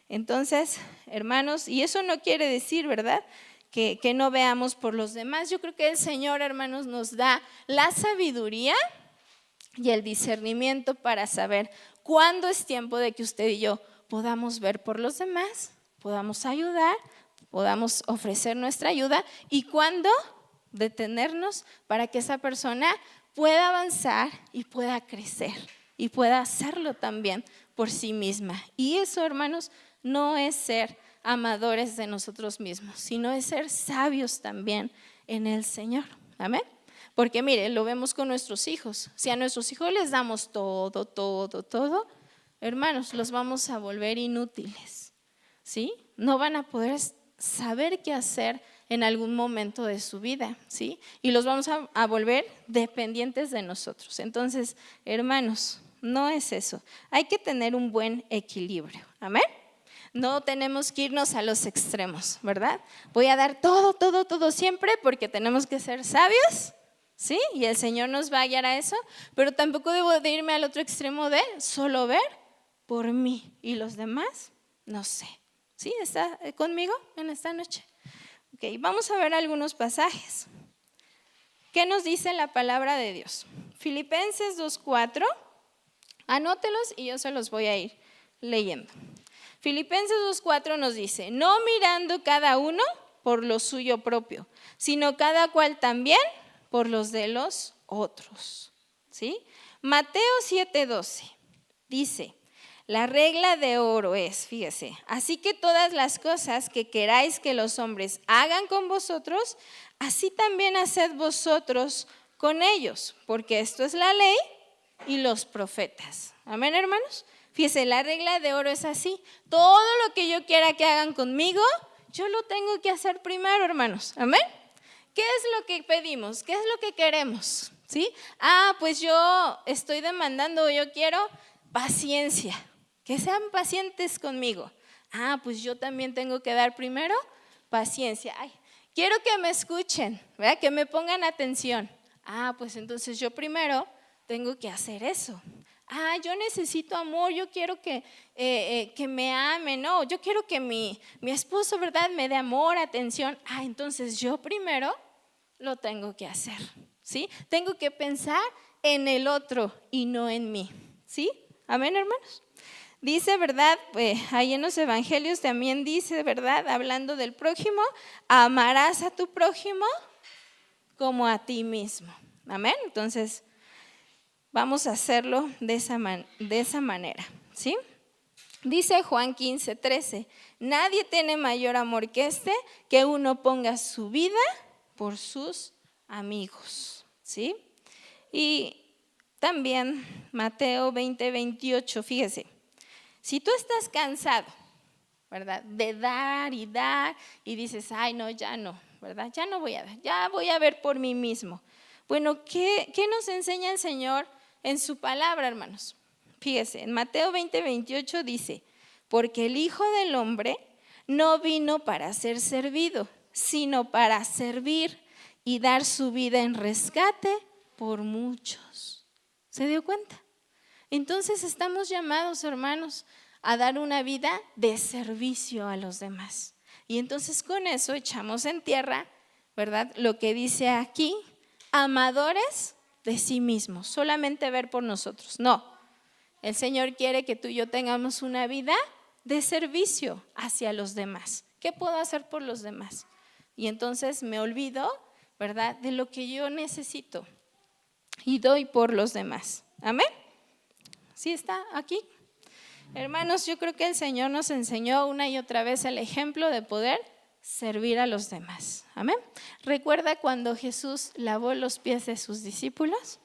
Entonces, hermanos, y eso no quiere decir, ¿verdad?, que no veamos por los demás. Yo creo que el Señor, hermanos, nos da la sabiduría y el discernimiento para saber cuándo es tiempo de que usted y yo podamos ver por los demás, podamos ayudar, podamos ofrecer nuestra ayuda y cuándo detenernos para que esa persona pueda avanzar y pueda crecer y pueda hacerlo también por sí misma. Y eso, hermanos, no es ser amadores de nosotros mismos, sino es ser sabios también en el Señor. Amén. Porque mire, lo vemos con nuestros hijos. Si a nuestros hijos les damos todo, hermanos, los vamos a volver inútiles, ¿sí? No van a poder saber qué hacer en algún momento de su vida, ¿sí? Y los vamos a volver dependientes de nosotros. Entonces, hermanos, no es eso. Hay que tener un buen equilibrio, amén. No tenemos que irnos a los extremos, ¿verdad? Voy a dar todo siempre porque tenemos que ser sabios, ¿sí? Y el Señor nos va a guiar a eso, pero tampoco debo de irme al otro extremo de solo ver por mí y los demás, no sé. ¿Sí? ¿Está conmigo en esta noche? Ok, vamos a ver algunos pasajes. ¿Qué nos dice la palabra de Dios? Filipenses 2:4, anótelos y yo se los voy a ir leyendo. Filipenses 2:4 nos dice, no mirando cada uno por lo suyo propio, sino cada cual también por los de los otros. ¿Sí? Mateo 7:12 dice, la regla de oro es, fíjese, así que todas las cosas que queráis que los hombres hagan con vosotros, así también haced vosotros con ellos, porque esto es la ley y los profetas. Amén, hermanos. Fíjense, la regla de oro es así. Todo lo que yo quiera que hagan conmigo, yo lo tengo que hacer primero, hermanos. Amén. ¿Qué es lo que pedimos? ¿Qué es lo que queremos? ¿Sí? Pues yo estoy demandando, yo quiero paciencia, que sean pacientes conmigo. Pues yo también tengo que dar primero paciencia. Quiero que me escuchen, ¿verdad? Que me pongan atención. Pues entonces yo primero tengo que hacer eso. Yo necesito amor, yo quiero que me amen, no, yo quiero que mi esposo, ¿verdad?, me dé amor, atención. Entonces yo primero lo tengo que hacer, ¿sí? Tengo que pensar en el otro y no en mí, ¿sí? Amén, hermanos. Dice, ¿verdad? Ahí en los evangelios también dice, ¿verdad? Hablando del prójimo, amarás a tu prójimo como a ti mismo. Amén. Entonces, vamos a hacerlo de esa manera, ¿sí? Dice Juan 15:13, nadie tiene mayor amor que este, que uno ponga su vida por sus amigos, ¿sí? Y también Mateo 20:28, fíjese, si tú estás cansado, ¿verdad?, de dar y dices, no, ya no, ¿verdad? Ya no voy a dar, ya voy a ver por mí mismo. Bueno, ¿qué nos enseña el Señor en su palabra, hermanos? Fíjese, en Mateo 20:28 dice, porque el Hijo del Hombre no vino para ser servido, sino para servir y dar su vida en rescate por muchos. ¿Se dio cuenta? Entonces estamos llamados, hermanos, a dar una vida de servicio a los demás. Y entonces con eso echamos en tierra, ¿verdad?, lo que dice aquí, amadores de sí mismos, solamente ver por nosotros. No, el Señor quiere que tú y yo tengamos una vida de servicio hacia los demás. ¿Qué puedo hacer por los demás? Y entonces me olvido, ¿verdad?, de lo que yo necesito y doy por los demás. Amén. ¿Sí está aquí? Hermanos, yo creo que el Señor nos enseñó una y otra vez el ejemplo de poder servir a los demás. Amén. ¿Recuerda cuando Jesús lavó los pies de sus discípulos?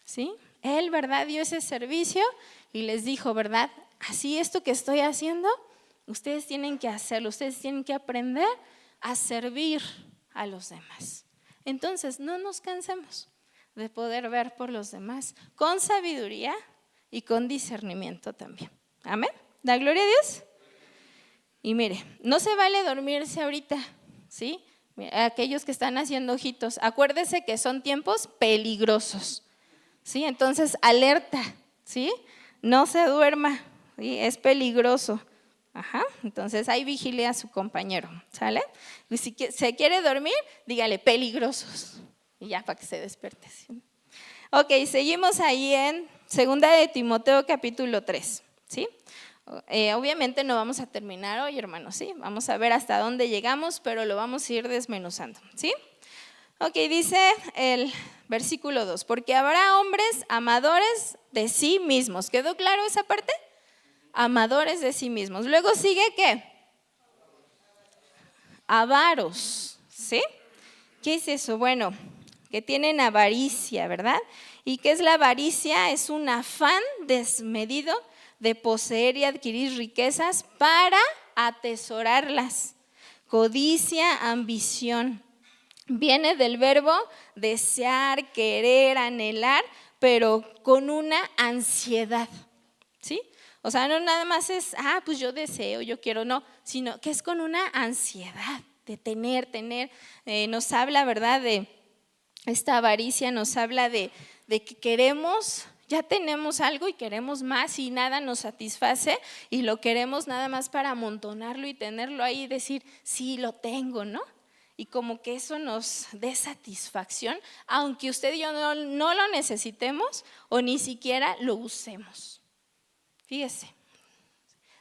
¿Sí? Él, ¿verdad?, dio ese servicio y les dijo, ¿verdad?, así esto que estoy haciendo, ustedes tienen que hacerlo, ustedes tienen que aprender a servir a los demás. Entonces, no nos cansemos de poder ver por los demás con sabiduría y con discernimiento también. Amén. ¿Da gloria a Dios? Y mire, no se vale dormirse ahorita, ¿sí? Aquellos que están haciendo ojitos, acuérdese que son tiempos peligrosos, ¿sí? Entonces, alerta, ¿sí? No se duerma, ¿sí? Es peligroso. Entonces ahí vigile a su compañero, ¿sale? Y si se quiere dormir, dígale peligrosos y ya para que se despierte, ¿sí? Ok, seguimos ahí en 2 de Timoteo capítulo 3, ¿sí? Obviamente no vamos a terminar hoy, hermanos, ¿sí? Vamos a ver hasta dónde llegamos, pero lo vamos a ir desmenuzando, ¿sí? Ok, dice el versículo 2, porque habrá hombres amadores de sí mismos. ¿Quedó claro esa parte? Amadores de sí mismos. Luego sigue, ¿qué? Avaros, ¿sí? ¿Qué es eso? Bueno, que tienen avaricia, ¿verdad? ¿Y qué es la avaricia? Es un afán desmedido de poseer y adquirir riquezas para atesorarlas. Codicia, ambición. Viene del verbo desear, querer, anhelar, pero con una ansiedad, ¿sí? O sea, no nada más es, pues yo deseo, yo quiero, no, sino que es con una ansiedad de tener, nos habla, ¿verdad?, de esta avaricia, nos habla de que queremos, ya tenemos algo y queremos más y nada nos satisface y lo queremos nada más para amontonarlo y tenerlo ahí y decir, sí, lo tengo, ¿no? Y como que eso nos dé satisfacción, aunque usted y yo no lo necesitemos o ni siquiera lo usemos. Fíjese,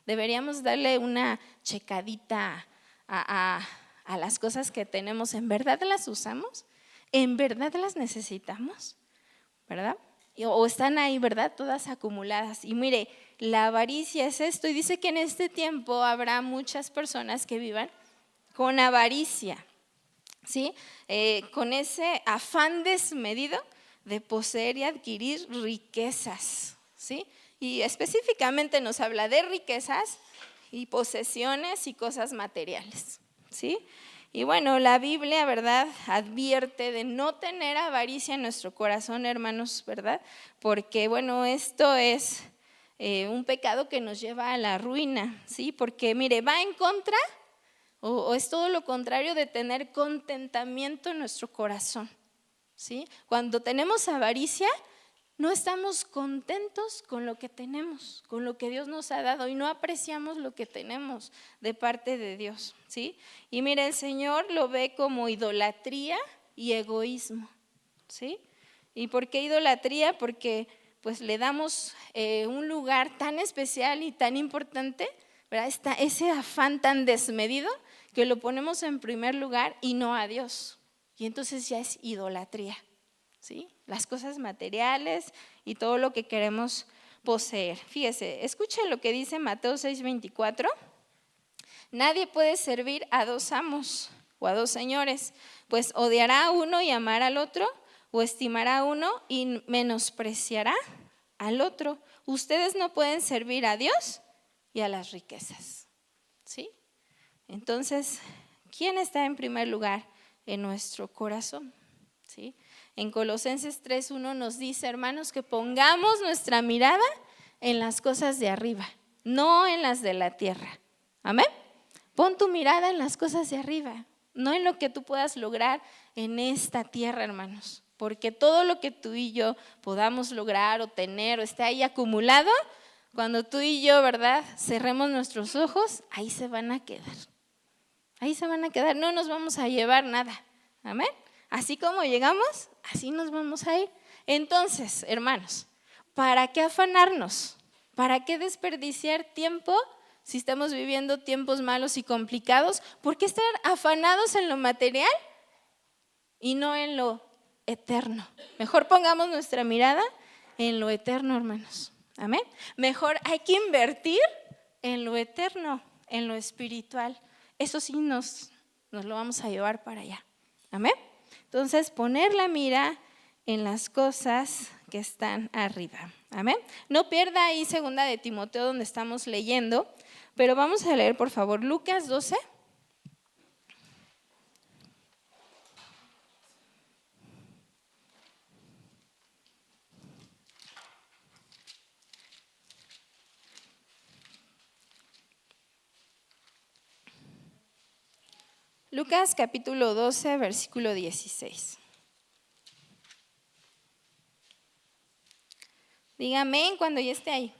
deberíamos darle una checadita a las cosas que tenemos. ¿En verdad las usamos? ¿En verdad las necesitamos? ¿Verdad? O están ahí, ¿verdad?, todas acumuladas. Y mire, la avaricia es esto. Y dice que en este tiempo habrá muchas personas que vivan con avaricia. ¿sí? Con ese afán desmedido de poseer y adquirir riquezas, ¿sí? Y específicamente nos habla de riquezas y posesiones y cosas materiales, ¿sí? Y bueno, la Biblia, ¿verdad?, advierte de no tener avaricia en nuestro corazón, hermanos, ¿verdad? Porque, bueno, esto es un pecado que nos lleva a la ruina, ¿sí? Porque, mire, va en contra o es todo lo contrario de tener contentamiento en nuestro corazón, ¿sí? Cuando tenemos avaricia, no estamos contentos con lo que tenemos, con lo que Dios nos ha dado y no apreciamos lo que tenemos de parte de Dios, ¿sí? Y mire, el Señor lo ve como idolatría y egoísmo, ¿sí? ¿Y por qué idolatría? Porque pues le damos un lugar tan especial y tan importante, ¿verdad? Está ese afán tan desmedido que lo ponemos en primer lugar y no a Dios. Y entonces ya es idolatría, ¿sí? Las cosas materiales y todo lo que queremos poseer. Fíjese, escuchen lo que dice Mateo 6:24. Nadie puede servir a dos amos o a dos señores, pues odiará a uno y amará al otro, o estimará a uno y menospreciará al otro. Ustedes no pueden servir a Dios y a las riquezas, ¿sí? Entonces, ¿quién está en primer lugar en nuestro corazón? ¿Sí? En Colosenses 3:1 nos dice, hermanos, que pongamos nuestra mirada en las cosas de arriba, no en las de la tierra. Amén. Pon tu mirada en las cosas de arriba, no en lo que tú puedas lograr en esta tierra, hermanos. Porque todo lo que tú y yo podamos lograr o tener o esté ahí acumulado, cuando tú y yo, ¿verdad?, cerremos nuestros ojos, ahí se van a quedar. Ahí se van a quedar, no nos vamos a llevar nada. Amén. Así como llegamos, así nos vamos a ir. Entonces, hermanos, ¿para qué afanarnos? ¿Para qué desperdiciar tiempo si estamos viviendo tiempos malos y complicados? ¿Por qué estar afanados en lo material y no en lo eterno? Mejor pongamos nuestra mirada en lo eterno, hermanos. Amén. Mejor hay que invertir en lo eterno, en lo espiritual. Eso sí nos lo vamos a llevar para allá. Amén. Entonces, poner la mira en las cosas que están arriba. Amén. No pierda ahí 2 de Timoteo donde estamos leyendo, pero vamos a leer por favor Lucas 12. Lucas capítulo 12, versículo 16. Diga amén cuando ya esté ahí.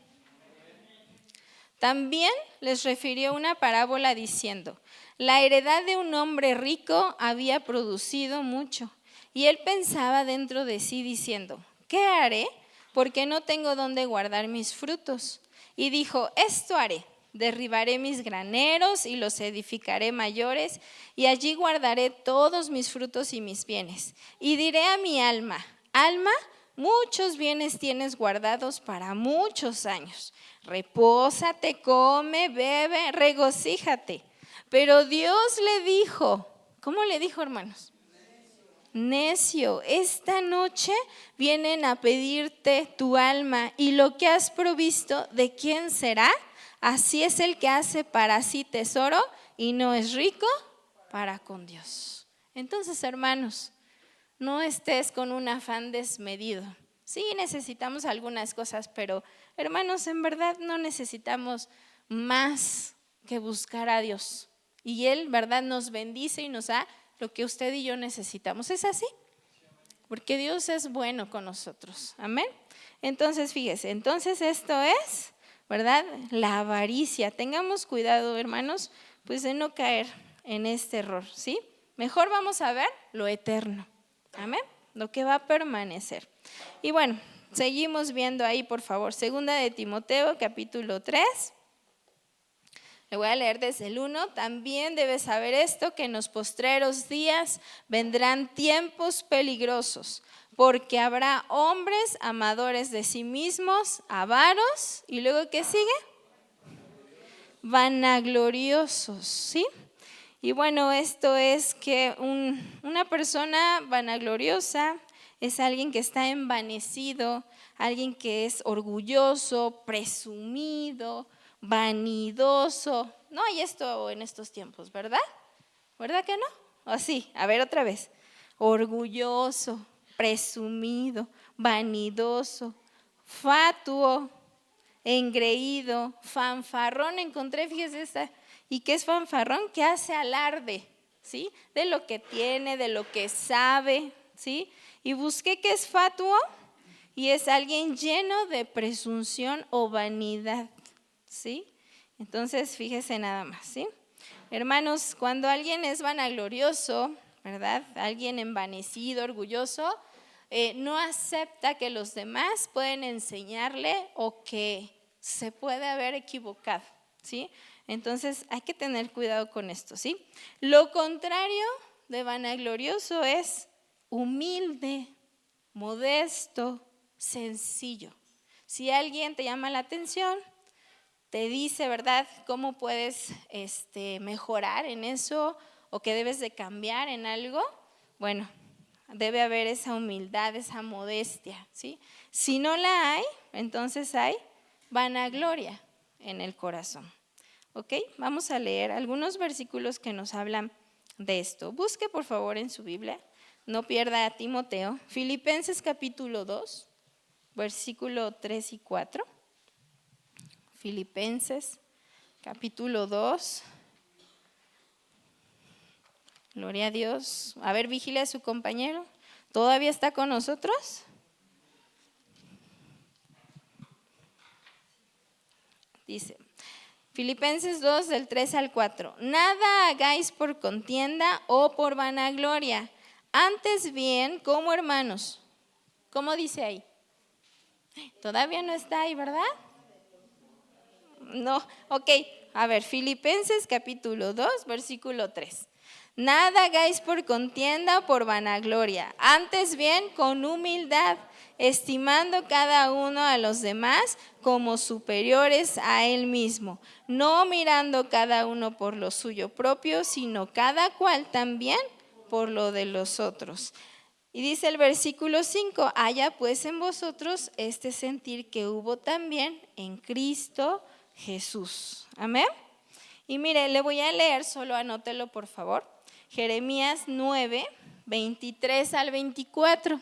También les refirió una parábola diciendo, la heredad de un hombre rico había producido mucho, y él pensaba dentro de sí diciendo, ¿qué haré? Porque no tengo dónde guardar mis frutos. Y dijo, esto haré, derribaré mis graneros y los edificaré mayores, y allí guardaré todos mis frutos y mis bienes. Y diré a mi alma, alma, muchos bienes tienes guardados para muchos años. Repósate, come, bebe, regocíjate. Pero Dios le dijo, ¿cómo le dijo, hermanos? Necio, esta noche vienen a pedirte tu alma y lo que has provisto, ¿de quién será? Así es el que hace para sí tesoro y no es rico para con Dios. Entonces, hermanos, no estés con un afán desmedido. Sí, necesitamos algunas cosas, pero hermanos, en verdad no necesitamos más que buscar a Dios. Y Él, ¿verdad?, nos bendice y nos da lo que usted y yo necesitamos. ¿Es así? Porque Dios es bueno con nosotros. Amén. Entonces, fíjese, entonces esto es, ¿verdad?, la avaricia. Tengamos cuidado, hermanos, pues de no caer en este error, ¿sí? Mejor vamos a ver lo eterno. Amén. Lo que va a permanecer. Y bueno, seguimos viendo ahí, por favor, 2 de Timoteo, capítulo 3. Le voy a leer desde el 1. También debes saber esto, que en los postreros días vendrán tiempos peligrosos, porque habrá hombres amadores de sí mismos, avaros, y luego ¿qué sigue? Vanagloriosos, ¿sí? Y bueno, esto es que una persona vanagloriosa es alguien que está envanecido, alguien que es orgulloso, presumido, vanidoso. No hay esto en estos tiempos, ¿verdad? ¿Verdad que no? ¿O sí? A ver otra vez. Orgulloso, presumido, vanidoso, fatuo, engreído, fanfarrón. Encontré, fíjese esta. ¿Y qué es fanfarrón? Que hace alarde, ¿sí? De lo que tiene, de lo que sabe, ¿sí? Y busqué que es fatuo y es alguien lleno de presunción o vanidad, ¿sí? Entonces, fíjese nada más, ¿sí? Hermanos, cuando alguien es vanaglorioso, ¿verdad? Alguien envanecido, orgulloso, no acepta que los demás pueden enseñarle o que se puede haber equivocado, ¿sí? Entonces hay que tener cuidado con esto, ¿sí? Lo contrario de vanaglorioso es humilde, modesto, sencillo. Si alguien te llama la atención, te dice, ¿verdad?, cómo puedes mejorar en eso o que debes de cambiar en algo, bueno, debe haber esa humildad, esa modestia, ¿sí? Si no la hay, entonces hay vanagloria en el corazón. ¿Ok? Vamos a leer algunos versículos que nos hablan de esto. Busque por favor en su Biblia, no pierda a Timoteo, Filipenses capítulo 2, versículo 3 y 4. Filipenses capítulo 2. Gloria a Dios. A ver, vigile a su compañero. ¿Todavía está con nosotros? Dice, Filipenses 2 del 3 al 4. Nada hagáis por contienda o por vanagloria, antes bien como hermanos. ¿Cómo dice ahí? Todavía no está ahí, ¿verdad? No, ok. A ver, Filipenses capítulo 2, versículo 3. Nada hagáis por contienda o por vanagloria, antes bien con humildad, estimando cada uno a los demás como superiores a él mismo, no mirando cada uno por lo suyo propio, sino cada cual también por lo de los otros. Y dice el versículo 5, haya pues en vosotros este sentir que hubo también en Cristo Jesús. Amén. Y mire, le voy a leer, solo anótelo por favor, Jeremías 9, 23 al 24.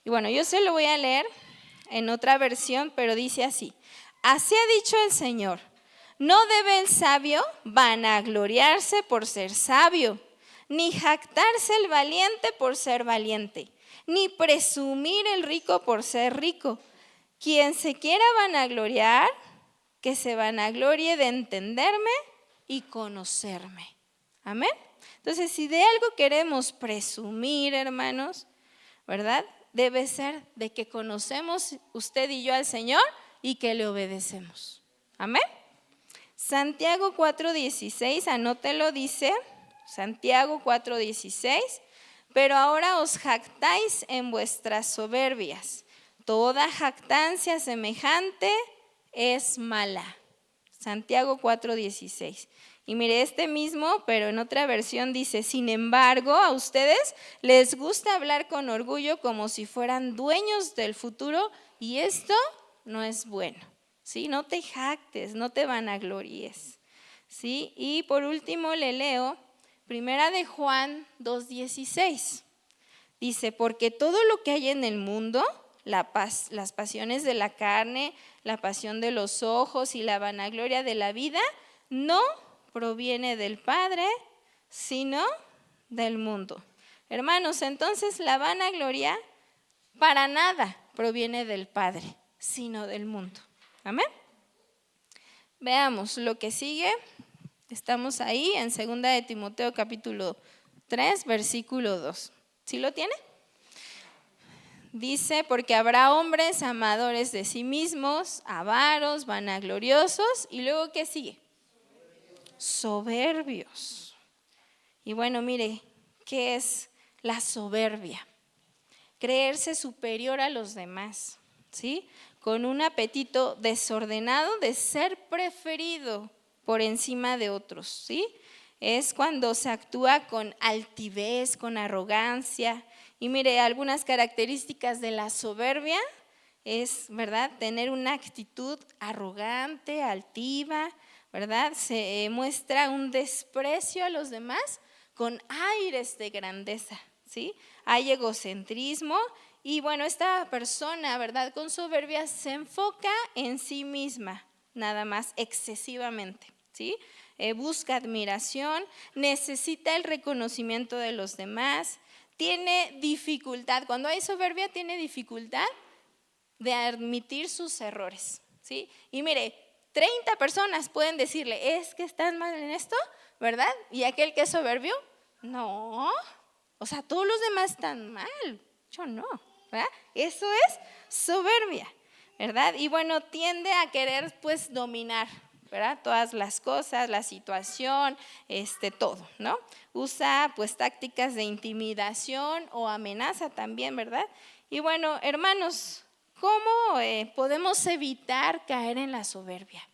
Y bueno, yo se lo voy a leer en otra versión, pero dice así. Así ha dicho el Señor, no debe el sabio vanagloriarse por ser sabio, ni jactarse el valiente por ser valiente, ni presumir el rico por ser rico. Quien se quiera vanagloriar, que se vanaglorie de entenderme y conocerme. Amén. Entonces, si de algo queremos presumir, hermanos, ¿verdad? Debe ser de que conocemos usted y yo al Señor y que le obedecemos. Amén. Santiago 4:16, anótelo, dice, Santiago 4:16, pero ahora os jactáis en vuestras soberbias. Toda jactancia semejante es mala. Santiago 4:16. Y mire, este mismo, pero en otra versión dice, sin embargo, a ustedes les gusta hablar con orgullo como si fueran dueños del futuro y esto no es bueno, ¿sí? No te jactes, no te vanaglories, ¿sí? Y por último le leo Primera de Juan 2:16. Dice, porque todo lo que hay en el mundo, las pasiones de la carne, la pasión de los ojos y la vanagloria de la vida, no proviene del Padre, sino del mundo. Hermanos, entonces la vanagloria para nada proviene del Padre, sino del mundo. Amén. Veamos lo que sigue. Estamos ahí en 2 de Timoteo capítulo 3, versículo 2. ¿Sí lo tiene? Dice, porque habrá hombres amadores de sí mismos, avaros, vanagloriosos, y luego ¿qué sigue? Soberbios. Y bueno, mire, ¿qué es la soberbia? Creerse superior a los demás, ¿sí? Con un apetito desordenado de ser preferido por encima de otros, ¿sí? es cuando se actúa con altivez, con arrogancia. Y mire, algunas características de la soberbia es, ¿verdad?, tener una actitud arrogante, altiva, ¿verdad? Se muestra un desprecio a los demás con aires de grandeza, ¿sí? Hay egocentrismo y bueno, esta persona, ¿verdad?, con soberbia se enfoca en sí misma, nada más excesivamente, ¿sí? Busca admiración, necesita el reconocimiento de los demás, tiene dificultad, cuando hay soberbia tiene dificultad de admitir sus errores, ¿sí? Y mire, 30 personas pueden decirle, es que estás mal en esto, ¿verdad? Y aquel que es soberbio, no, o sea, todos los demás están mal, yo no, ¿verdad? Eso es soberbia, ¿verdad? Y bueno, tiende a querer pues dominar, ¿verdad?, todas las cosas, la situación, todo, ¿no? Usa pues tácticas de intimidación o amenaza también, ¿verdad? Y bueno, hermanos, ¿cómo podemos evitar caer en la soberbia?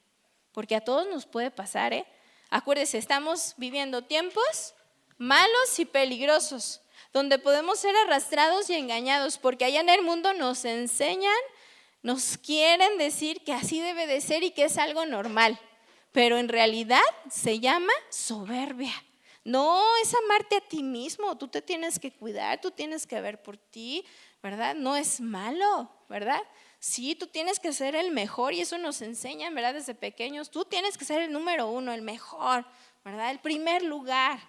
Porque a todos nos puede pasar, ¿eh? Acuérdense, estamos viviendo tiempos malos y peligrosos, donde podemos ser arrastrados y engañados, porque allá en el mundo nos enseñan, nos quieren decir que así debe de ser y que es algo normal, pero en realidad se llama soberbia. No, es amarte a ti mismo, tú te tienes que cuidar, tú tienes que ver por ti, ¿verdad? No es malo, ¿verdad? Sí, tú tienes que ser el mejor y eso nos enseñan, ¿verdad? Desde pequeños, tú tienes que ser el número uno, el mejor, ¿verdad? El primer lugar.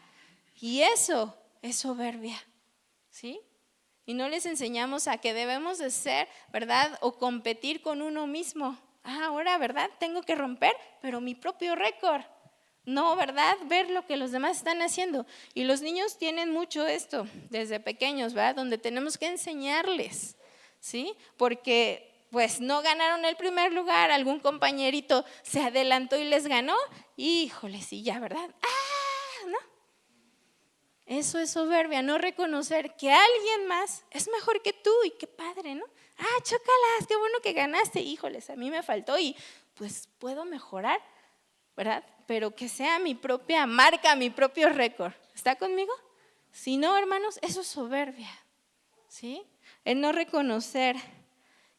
Y eso es soberbia, ¿sí? Y no les enseñamos a que debemos de ser, ¿verdad?, o competir con uno mismo. Ahora, ¿verdad?, tengo que romper, pero mi propio récord. No, ¿verdad?, ver lo que los demás están haciendo. Y los niños tienen mucho esto desde pequeños, ¿verdad?, donde tenemos que enseñarles, ¿sí? Porque pues no ganaron el primer lugar, algún compañerito se adelantó y les ganó, híjole, sí, ya, ¿verdad? ¿No? Eso es soberbia, no reconocer que alguien más es mejor que tú y qué padre, ¿no? Chócalas, qué bueno que ganaste, híjoles, a mí me faltó y pues puedo mejorar, ¿verdad? Pero que sea mi propia marca, mi propio récord. ¿Está conmigo? Si no, hermanos, eso es soberbia, ¿sí? El no reconocer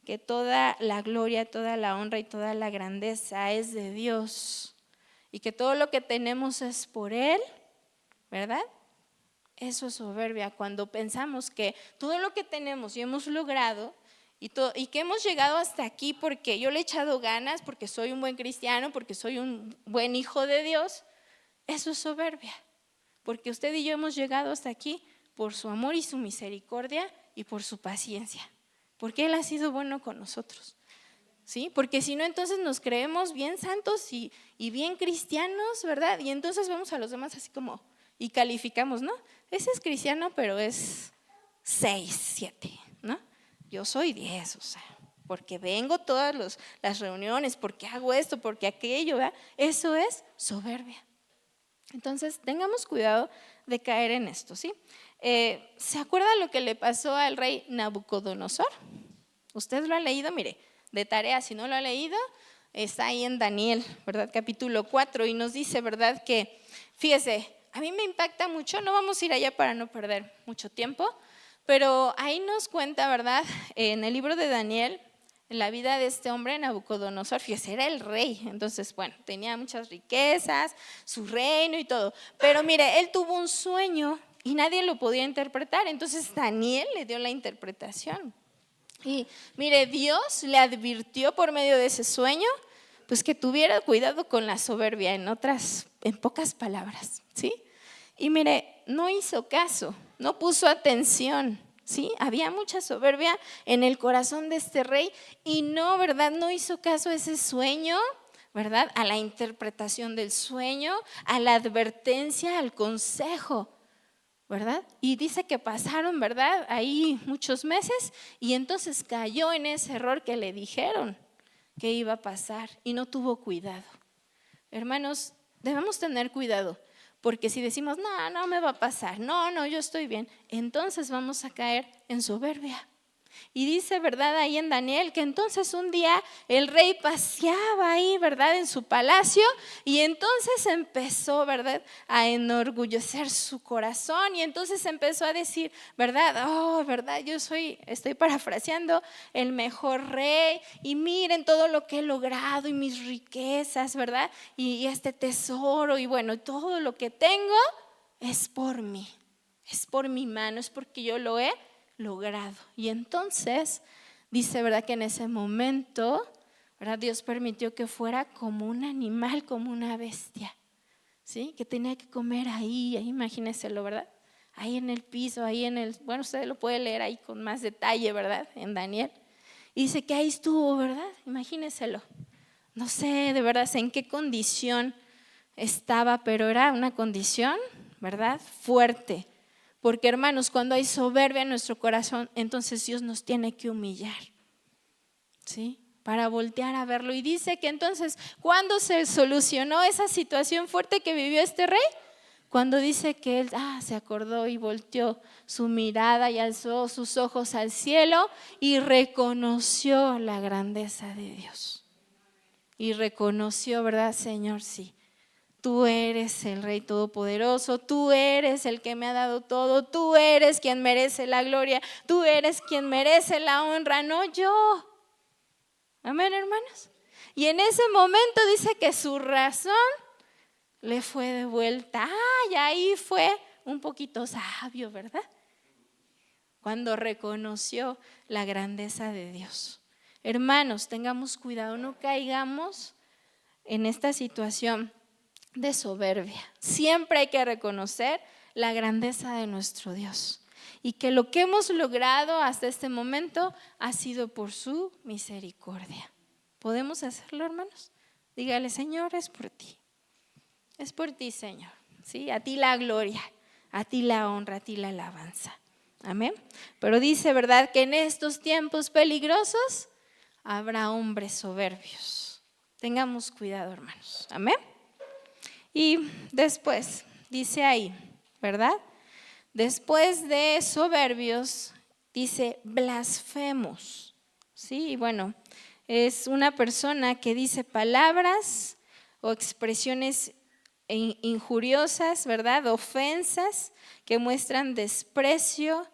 que toda la gloria, toda la honra y toda la grandeza es de Dios y que todo lo que tenemos es por Él, ¿verdad? Eso es soberbia, cuando pensamos que todo lo que tenemos y hemos logrado y que hemos llegado hasta aquí porque yo le he echado ganas, porque soy un buen cristiano, porque soy un buen hijo de Dios, eso es soberbia, porque usted y yo hemos llegado hasta aquí por su amor y su misericordia y por su paciencia, porque Él ha sido bueno con nosotros, ¿sí? Porque si no, entonces nos creemos bien santos y bien cristianos, ¿verdad? Y entonces vemos a los demás así como y calificamos, ¿no? Ese es cristiano, pero es 6, 7, ¿no? Yo soy 10, o sea, porque vengo todas las reuniones, porque hago esto, porque aquello, ¿verdad? Eso es soberbia. Entonces, tengamos cuidado de caer en esto, ¿sí? ¿Se acuerdan lo que le pasó al rey Nabucodonosor? ¿Usted lo ha leído? Mire, de tarea, si no lo ha leído, está ahí en Daniel, ¿verdad? Capítulo 4, y nos dice, ¿verdad? Que, fíjese, a mí me impacta mucho, no vamos a ir allá para no perder mucho tiempo, pero ahí nos cuenta, ¿verdad? En el libro de Daniel, en la vida de este hombre, Nabucodonosor, fíjese, era el rey, entonces, bueno, tenía muchas riquezas, su reino y todo, pero mire, él tuvo un sueño y nadie lo podía interpretar, entonces Daniel le dio la interpretación. Y mire, Dios le advirtió por medio de ese sueño, pues que tuviera cuidado con la soberbia, en pocas palabras, ¿sí? Y mire, no hizo caso, no puso atención, ¿sí? Había mucha soberbia en el corazón de este rey y no, ¿verdad? No hizo caso a ese sueño, ¿verdad? A la interpretación del sueño, a la advertencia, al consejo, ¿verdad? Y dice que pasaron, ¿verdad?, ahí muchos meses y entonces cayó en ese error que le dijeron que iba a pasar y no tuvo cuidado. Hermanos, debemos tener cuidado, porque si decimos, no me va a pasar, no, yo estoy bien, entonces vamos a caer en soberbia. Y dice, ¿verdad? Ahí en Daniel, que entonces un día el rey paseaba ahí, ¿verdad? En su palacio, y entonces empezó, ¿verdad? A enorgullecer su corazón, y entonces empezó a decir, ¿verdad? Oh, ¿verdad? Estoy parafraseando, el mejor rey, y miren todo lo que he logrado, y mis riquezas, ¿verdad? Y este tesoro, y bueno, todo lo que tengo es por mí, es por mi mano, es porque yo lo he logrado. Y entonces dice, ¿verdad? Que en ese momento, ¿verdad? Dios permitió que fuera como un animal, como una bestia, ¿sí? Que tenía que comer ahí imagínenselo, ¿verdad? Ahí en el piso, bueno, usted lo puede leer ahí con más detalle, ¿verdad? En Daniel. Y dice que ahí estuvo, ¿verdad? Imagínenselo. No sé de verdad en qué condición estaba, pero era una condición, ¿verdad? Fuerte. Porque hermanos, cuando hay soberbia en nuestro corazón, entonces Dios nos tiene que humillar, ¿sí? Para voltear a verlo. Y dice que entonces, ¿cuándo se solucionó esa situación fuerte que vivió este rey? Cuando dice que él se acordó y volteó su mirada y alzó sus ojos al cielo y reconoció la grandeza de Dios. Y reconoció, ¿verdad, Señor? Sí. Tú eres el Rey Todopoderoso, tú eres el que me ha dado todo, tú eres quien merece la gloria, tú eres quien merece la honra, no yo. Amén, hermanos. Y en ese momento dice que su razón le fue de vuelta. Y ahí fue un poquito sabio, ¿verdad? Cuando reconoció la grandeza de Dios. Hermanos, tengamos cuidado, no caigamos en esta situación de soberbia. Siempre hay que reconocer la grandeza de nuestro Dios y que lo que hemos logrado hasta este momento ha sido por su misericordia. ¿Podemos hacerlo, hermanos? Dígale, Señor, es por ti, Señor, ¿sí? A ti la gloria, a ti la honra, a ti la alabanza. Amén. Pero dice, ¿verdad? Que en estos tiempos peligrosos habrá hombres soberbios. Tengamos cuidado, hermanos. Amén. Y después, dice ahí, ¿verdad? Después de soberbios, dice blasfemos, ¿sí? Y bueno, es una persona que dice palabras o expresiones injuriosas, ¿verdad? Ofensas que muestran desprecio,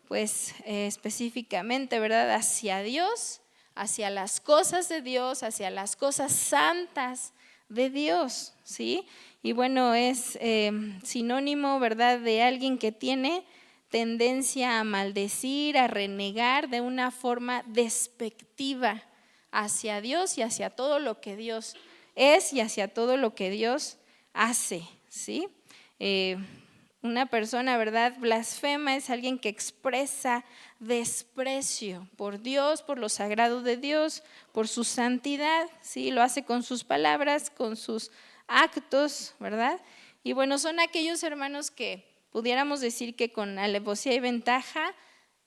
pues específicamente, ¿verdad? Hacia Dios, hacia las cosas de Dios, hacia las cosas santas de Dios, ¿sí? Y bueno, es sinónimo, ¿verdad?, de alguien que tiene tendencia a maldecir, a renegar de una forma despectiva hacia Dios y hacia todo lo que Dios es y hacia todo lo que Dios hace, ¿sí? Una persona, ¿verdad?, blasfema es alguien que expresa desprecio por Dios, por lo sagrado de Dios, por su santidad, ¿sí? Lo hace con sus palabras, con sus actos, ¿verdad? Y bueno, son aquellos hermanos que pudiéramos decir que con alevosía y ventaja,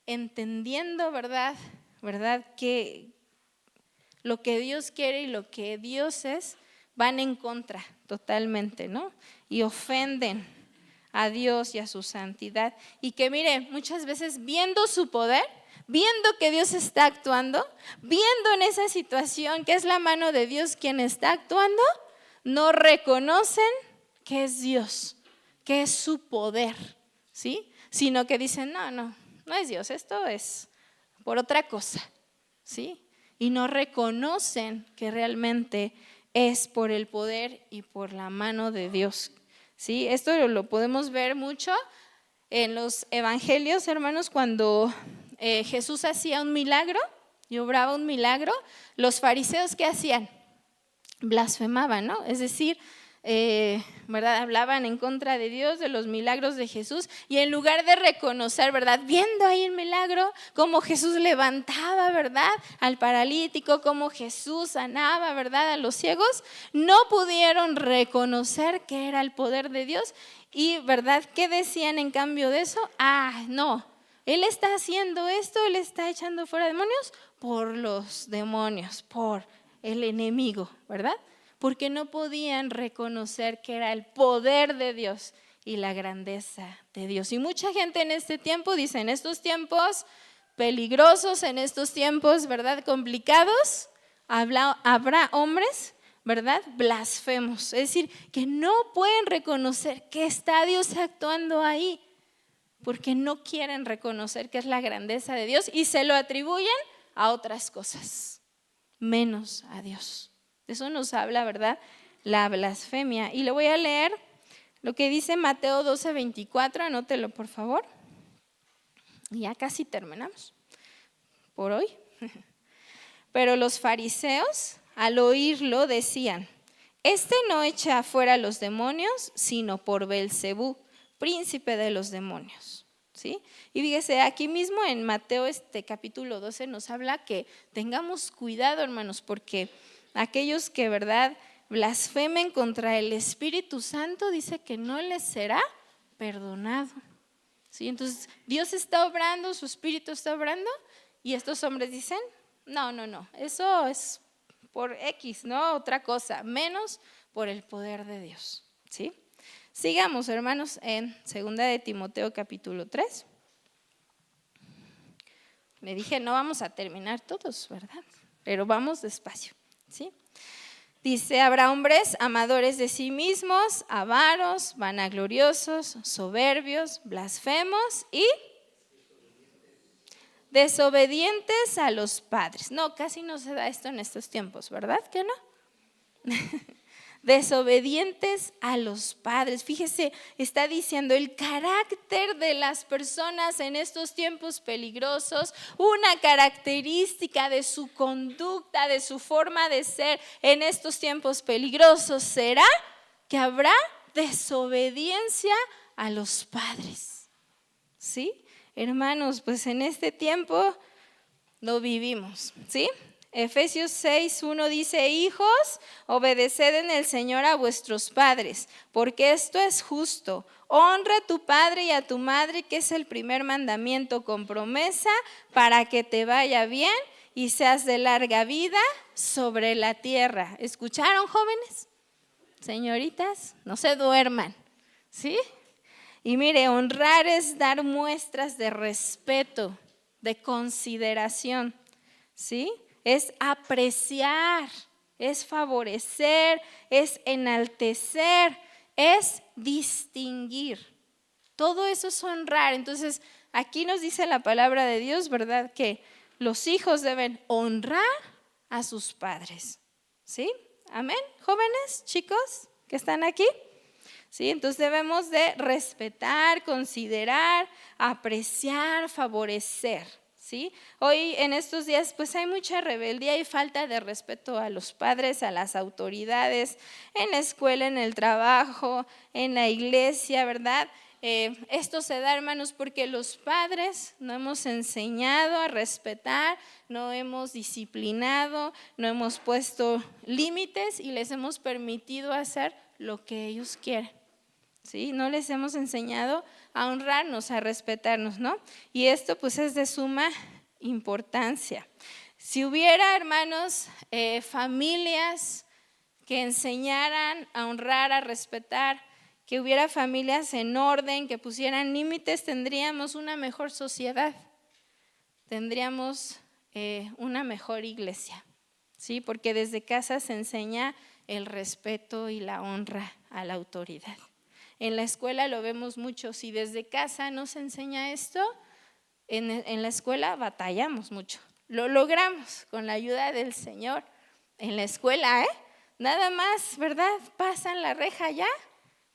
entendiendo, ¿verdad? Que lo que Dios quiere y lo que Dios es, van en contra totalmente, ¿no? Y ofenden a Dios y a su santidad. Y que mire, muchas veces viendo su poder, viendo que Dios está actuando, viendo en esa situación que es la mano de Dios quien está actuando, no reconocen que es Dios, que es su poder, ¿sí? Sino que dicen, no es Dios, esto es por otra cosa, ¿sí? Y no reconocen que realmente es por el poder y por la mano de Dios, ¿sí? Esto lo podemos ver mucho en los evangelios, hermanos, cuando Jesús hacía un milagro y obraba un milagro, los fariseos, ¿qué hacían? Blasfemaban, ¿no? Es decir, ¿verdad? Hablaban en contra de Dios, de los milagros de Jesús, y en lugar de reconocer, ¿verdad? Viendo ahí el milagro, cómo Jesús levantaba, ¿verdad?, al paralítico, cómo Jesús sanaba, ¿verdad?, a los ciegos, no pudieron reconocer que era el poder de Dios. Y, ¿verdad?, ¿qué decían en cambio de eso? No, Él está haciendo esto, Él está echando fuera demonios por los demonios, por el enemigo, ¿verdad? Porque no podían reconocer que era el poder de Dios y la grandeza de Dios. Y mucha gente en este tiempo dice, en estos tiempos peligrosos en estos tiempos, ¿verdad? Complicados. Habrá hombres, ¿verdad? Blasfemos, es decir, que no pueden reconocer que está Dios actuando ahí, porque no quieren reconocer que es la grandeza de Dios y se lo atribuyen a otras cosas, menos a Dios. De eso nos habla, ¿verdad? La blasfemia. Y le voy a leer lo que dice Mateo 12:24, anótelo por favor. Ya casi terminamos por hoy. Pero los fariseos, al oírlo, decían: este no echa afuera a los demonios, sino por Belcebú, príncipe de los demonios. ¿Sí? Y fíjese, aquí mismo en Mateo capítulo 12 nos habla que tengamos cuidado, hermanos, porque aquellos que, ¿verdad?, blasfemen contra el Espíritu Santo, dice que no les será perdonado. ¿Sí? Entonces, Dios está obrando, su Espíritu está obrando, y estos hombres dicen: no, eso es por X, ¿no? Otra cosa, menos por el poder de Dios. ¿Sí? Sigamos, hermanos, en 2 de Timoteo capítulo 3. Me dije, no vamos a terminar todos, ¿verdad? Pero vamos despacio, ¿sí? Dice: habrá hombres amadores de sí mismos, avaros, vanagloriosos, soberbios, blasfemos y desobedientes a los padres. No, casi no se da esto en estos tiempos, ¿verdad que no? Desobedientes a los padres. Fíjese, está diciendo el carácter de las personas en estos tiempos peligrosos, una característica de su conducta, de su forma de ser en estos tiempos peligrosos será que habrá desobediencia a los padres. ¿Sí? Hermanos, pues en este tiempo lo vivimos, ¿sí? Efesios 6:1 dice: hijos, obedeced en el Señor a vuestros padres, porque esto es justo. Honra a tu padre y a tu madre, que es el primer mandamiento con promesa, para que te vaya bien y seas de larga vida sobre la tierra. ¿Escucharon, jóvenes? Señoritas, no se duerman, ¿sí? Y mire, honrar es dar muestras de respeto, de consideración, ¿sí? Es apreciar, es favorecer, es enaltecer, es distinguir. Todo eso es honrar. Entonces, aquí nos dice la palabra de Dios, ¿verdad?, que los hijos deben honrar a sus padres. ¿Sí? Amén, jóvenes, chicos que están aquí. ¿Sí? Entonces debemos de respetar, considerar, apreciar, favorecer. ¿Sí? Hoy en estos días pues hay mucha rebeldía y falta de respeto a los padres, a las autoridades, en la escuela, en el trabajo, en la iglesia, ¿verdad? Esto se da, hermanos, porque los padres no hemos enseñado a respetar, no hemos disciplinado, no hemos puesto límites y les hemos permitido hacer lo que ellos quieren. ¿Sí? No les hemos enseñado a honrarnos, a respetarnos, ¿no? Y esto pues es de suma importancia. Si hubiera, hermanos, familias que enseñaran a honrar, a respetar, que hubiera familias en orden, que pusieran límites, tendríamos una mejor sociedad, tendríamos una mejor iglesia, ¿sí? Porque desde casa se enseña el respeto y la honra a la autoridad. En la escuela lo vemos mucho. Si desde casa no se enseña esto, en la escuela batallamos mucho. Lo logramos con la ayuda del Señor. En la escuela, nada más, ¿verdad? Pasan la reja ya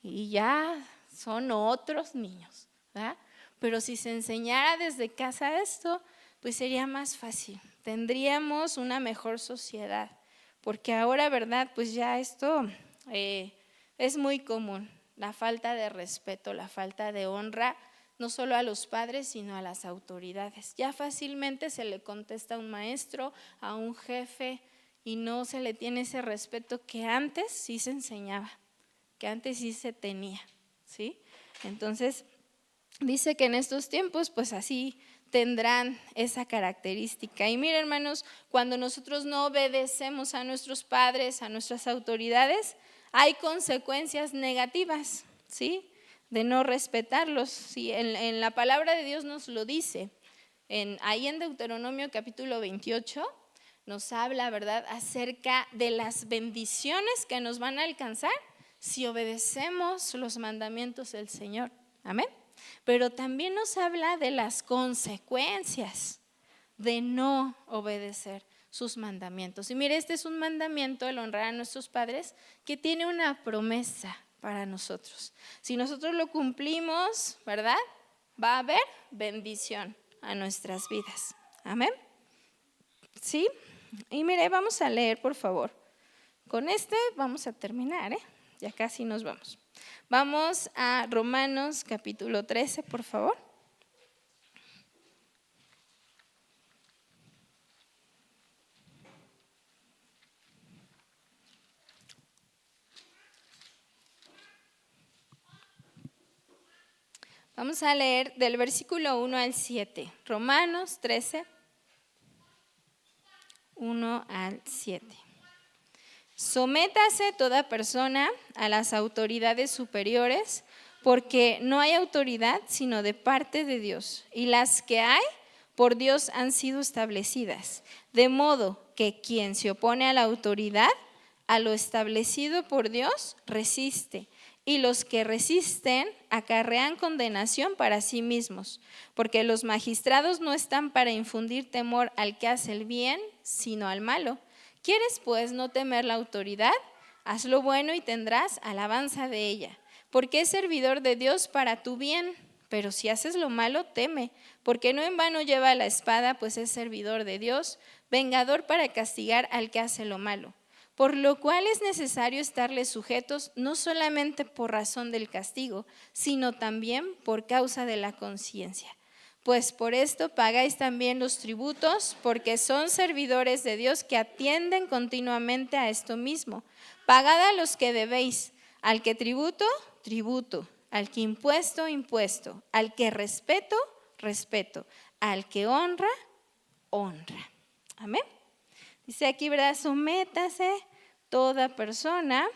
y ya son otros niños, ¿verdad? Pero si se enseñara desde casa esto, pues sería más fácil. Tendríamos una mejor sociedad. Porque ahora, ¿verdad? Pues ya esto es muy común. La falta de respeto, la falta de honra, no solo a los padres, sino a las autoridades. Ya fácilmente se le contesta a un maestro, a un jefe, y no se le tiene ese respeto que antes sí se enseñaba, que antes sí se tenía, ¿sí? Entonces, dice que en estos tiempos, pues así tendrán esa característica. Y miren, hermanos, cuando nosotros no obedecemos a nuestros padres, a nuestras autoridades, hay consecuencias negativas, ¿sí? De no respetarlos. ¿Sí? En la palabra de Dios nos lo dice. Ahí en Deuteronomio capítulo 28 nos habla, ¿verdad?, acerca de las bendiciones que nos van a alcanzar si obedecemos los mandamientos del Señor. Amén. Pero también nos habla de las consecuencias de no obedecer sus mandamientos. Y mire, este es un mandamiento, el honrar a nuestros padres, que tiene una promesa para nosotros. Si nosotros lo cumplimos, ¿verdad?, va a haber bendición a nuestras vidas. Amén. ¿Sí? Y mire, vamos a leer, por favor. Con este vamos a terminar, ya casi nos vamos. Vamos a Romanos capítulo 13, por favor. Vamos a leer del versículo 1 al 7. Romanos 13, 1 al 7. Sométase toda persona a las autoridades superiores, porque no hay autoridad sino de parte de Dios, y las que hay por Dios han sido establecidas. De modo que quien se opone a la autoridad, a lo establecido por Dios, resiste. Y los que resisten acarrean condenación para sí mismos, porque los magistrados no están para infundir temor al que hace el bien, sino al malo. ¿Quieres pues no temer la autoridad? Haz lo bueno y tendrás alabanza de ella, porque es servidor de Dios para tu bien. Pero si haces lo malo, teme, porque no en vano lleva la espada, pues es servidor de Dios, vengador para castigar al que hace lo malo. Por lo cual es necesario estarles sujetos no solamente por razón del castigo, sino también por causa de la conciencia. Pues por esto pagáis también los tributos, porque son servidores de Dios que atienden continuamente a esto mismo. Pagad a los que debéis, al que tributo, tributo, al que impuesto, impuesto, al que respeto, respeto, al que honra, honra. Amén. Dice aquí, ¿verdad? Sométase toda persona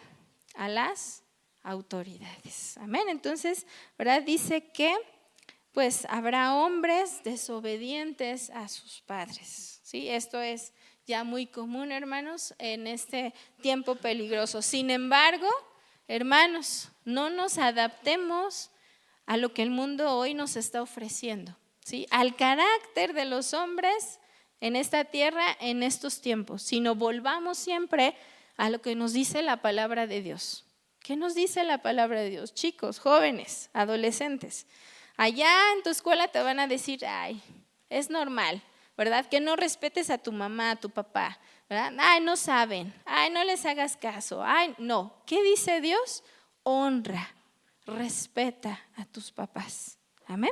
a las autoridades. Amén. Entonces, ¿verdad? Dice que pues habrá hombres desobedientes a sus padres. ¿Sí? Esto es ya muy común, hermanos, en este tiempo peligroso. Sin embargo, hermanos, no nos adaptemos a lo que el mundo hoy nos está ofreciendo, ¿sí?, al carácter de los hombres en esta tierra, en estos tiempos, sino volvamos siempre a lo que nos dice la palabra de Dios. ¿Qué nos dice la palabra de Dios? Chicos, jóvenes, adolescentes, allá en tu escuela te van a decir, ay, es normal, ¿verdad?, que no respetes a tu mamá, a tu papá, ¿verdad? Ay, no saben, ay, no les hagas caso, ay, no. ¿Qué dice Dios? Honra, respeta a tus papás. Amén.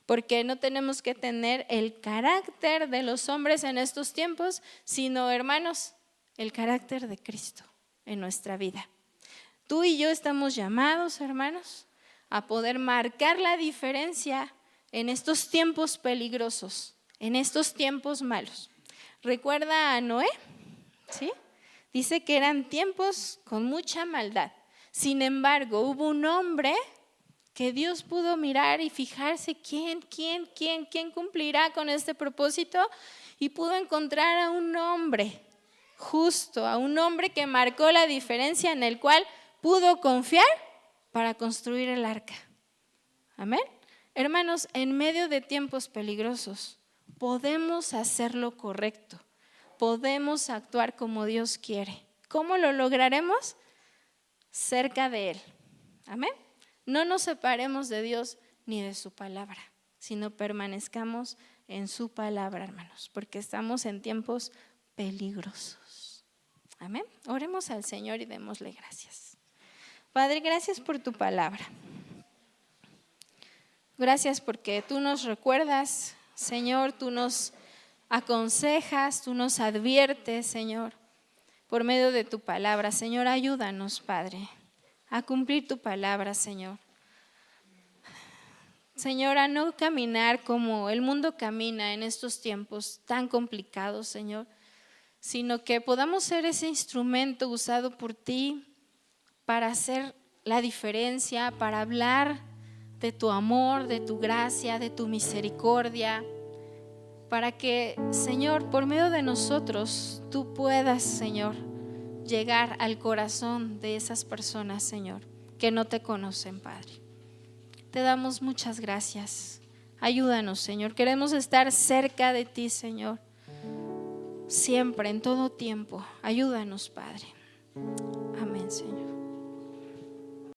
Porque no tenemos que tener el carácter de los hombres en estos tiempos, sino, hermanos, el carácter de Cristo en nuestra vida. Tú y yo estamos llamados, hermanos, a poder marcar la diferencia en estos tiempos peligrosos, en estos tiempos malos. ¿Recuerda a Noé? ¿Sí? Dice que eran tiempos con mucha maldad. Sin embargo, hubo un hombre que Dios pudo mirar y fijarse quién cumplirá con este propósito, y pudo encontrar a un hombre justo, a un hombre que marcó la diferencia, en el cual pudo confiar para construir el arca. Amén. Hermanos, en medio de tiempos peligrosos podemos hacer lo correcto, podemos actuar como Dios quiere. ¿Cómo lo lograremos? Cerca de Él. Amén. No nos separemos de Dios ni de su palabra, sino permanezcamos en su palabra, hermanos, porque estamos en tiempos peligrosos. Amén. Oremos al Señor y démosle gracias. Padre, gracias por tu palabra. Gracias porque tú nos recuerdas, Señor, tú nos aconsejas, tú nos adviertes, Señor, por medio de tu palabra. Señor, ayúdanos, Padre, a cumplir tu palabra, Señor. Señor, a no caminar como el mundo camina en estos tiempos tan complicados, Señor, sino que podamos ser ese instrumento usado por ti para hacer la diferencia, para hablar de tu amor, de tu gracia, de tu misericordia, para que, Señor, por medio de nosotros, tú puedas, Señor, llegar al corazón de esas personas, Señor, que no te conocen, Padre. Te damos muchas gracias. Ayúdanos, Señor. Queremos estar cerca de ti, Señor, siempre, en todo tiempo. Ayúdanos, Padre. Amén, Señor.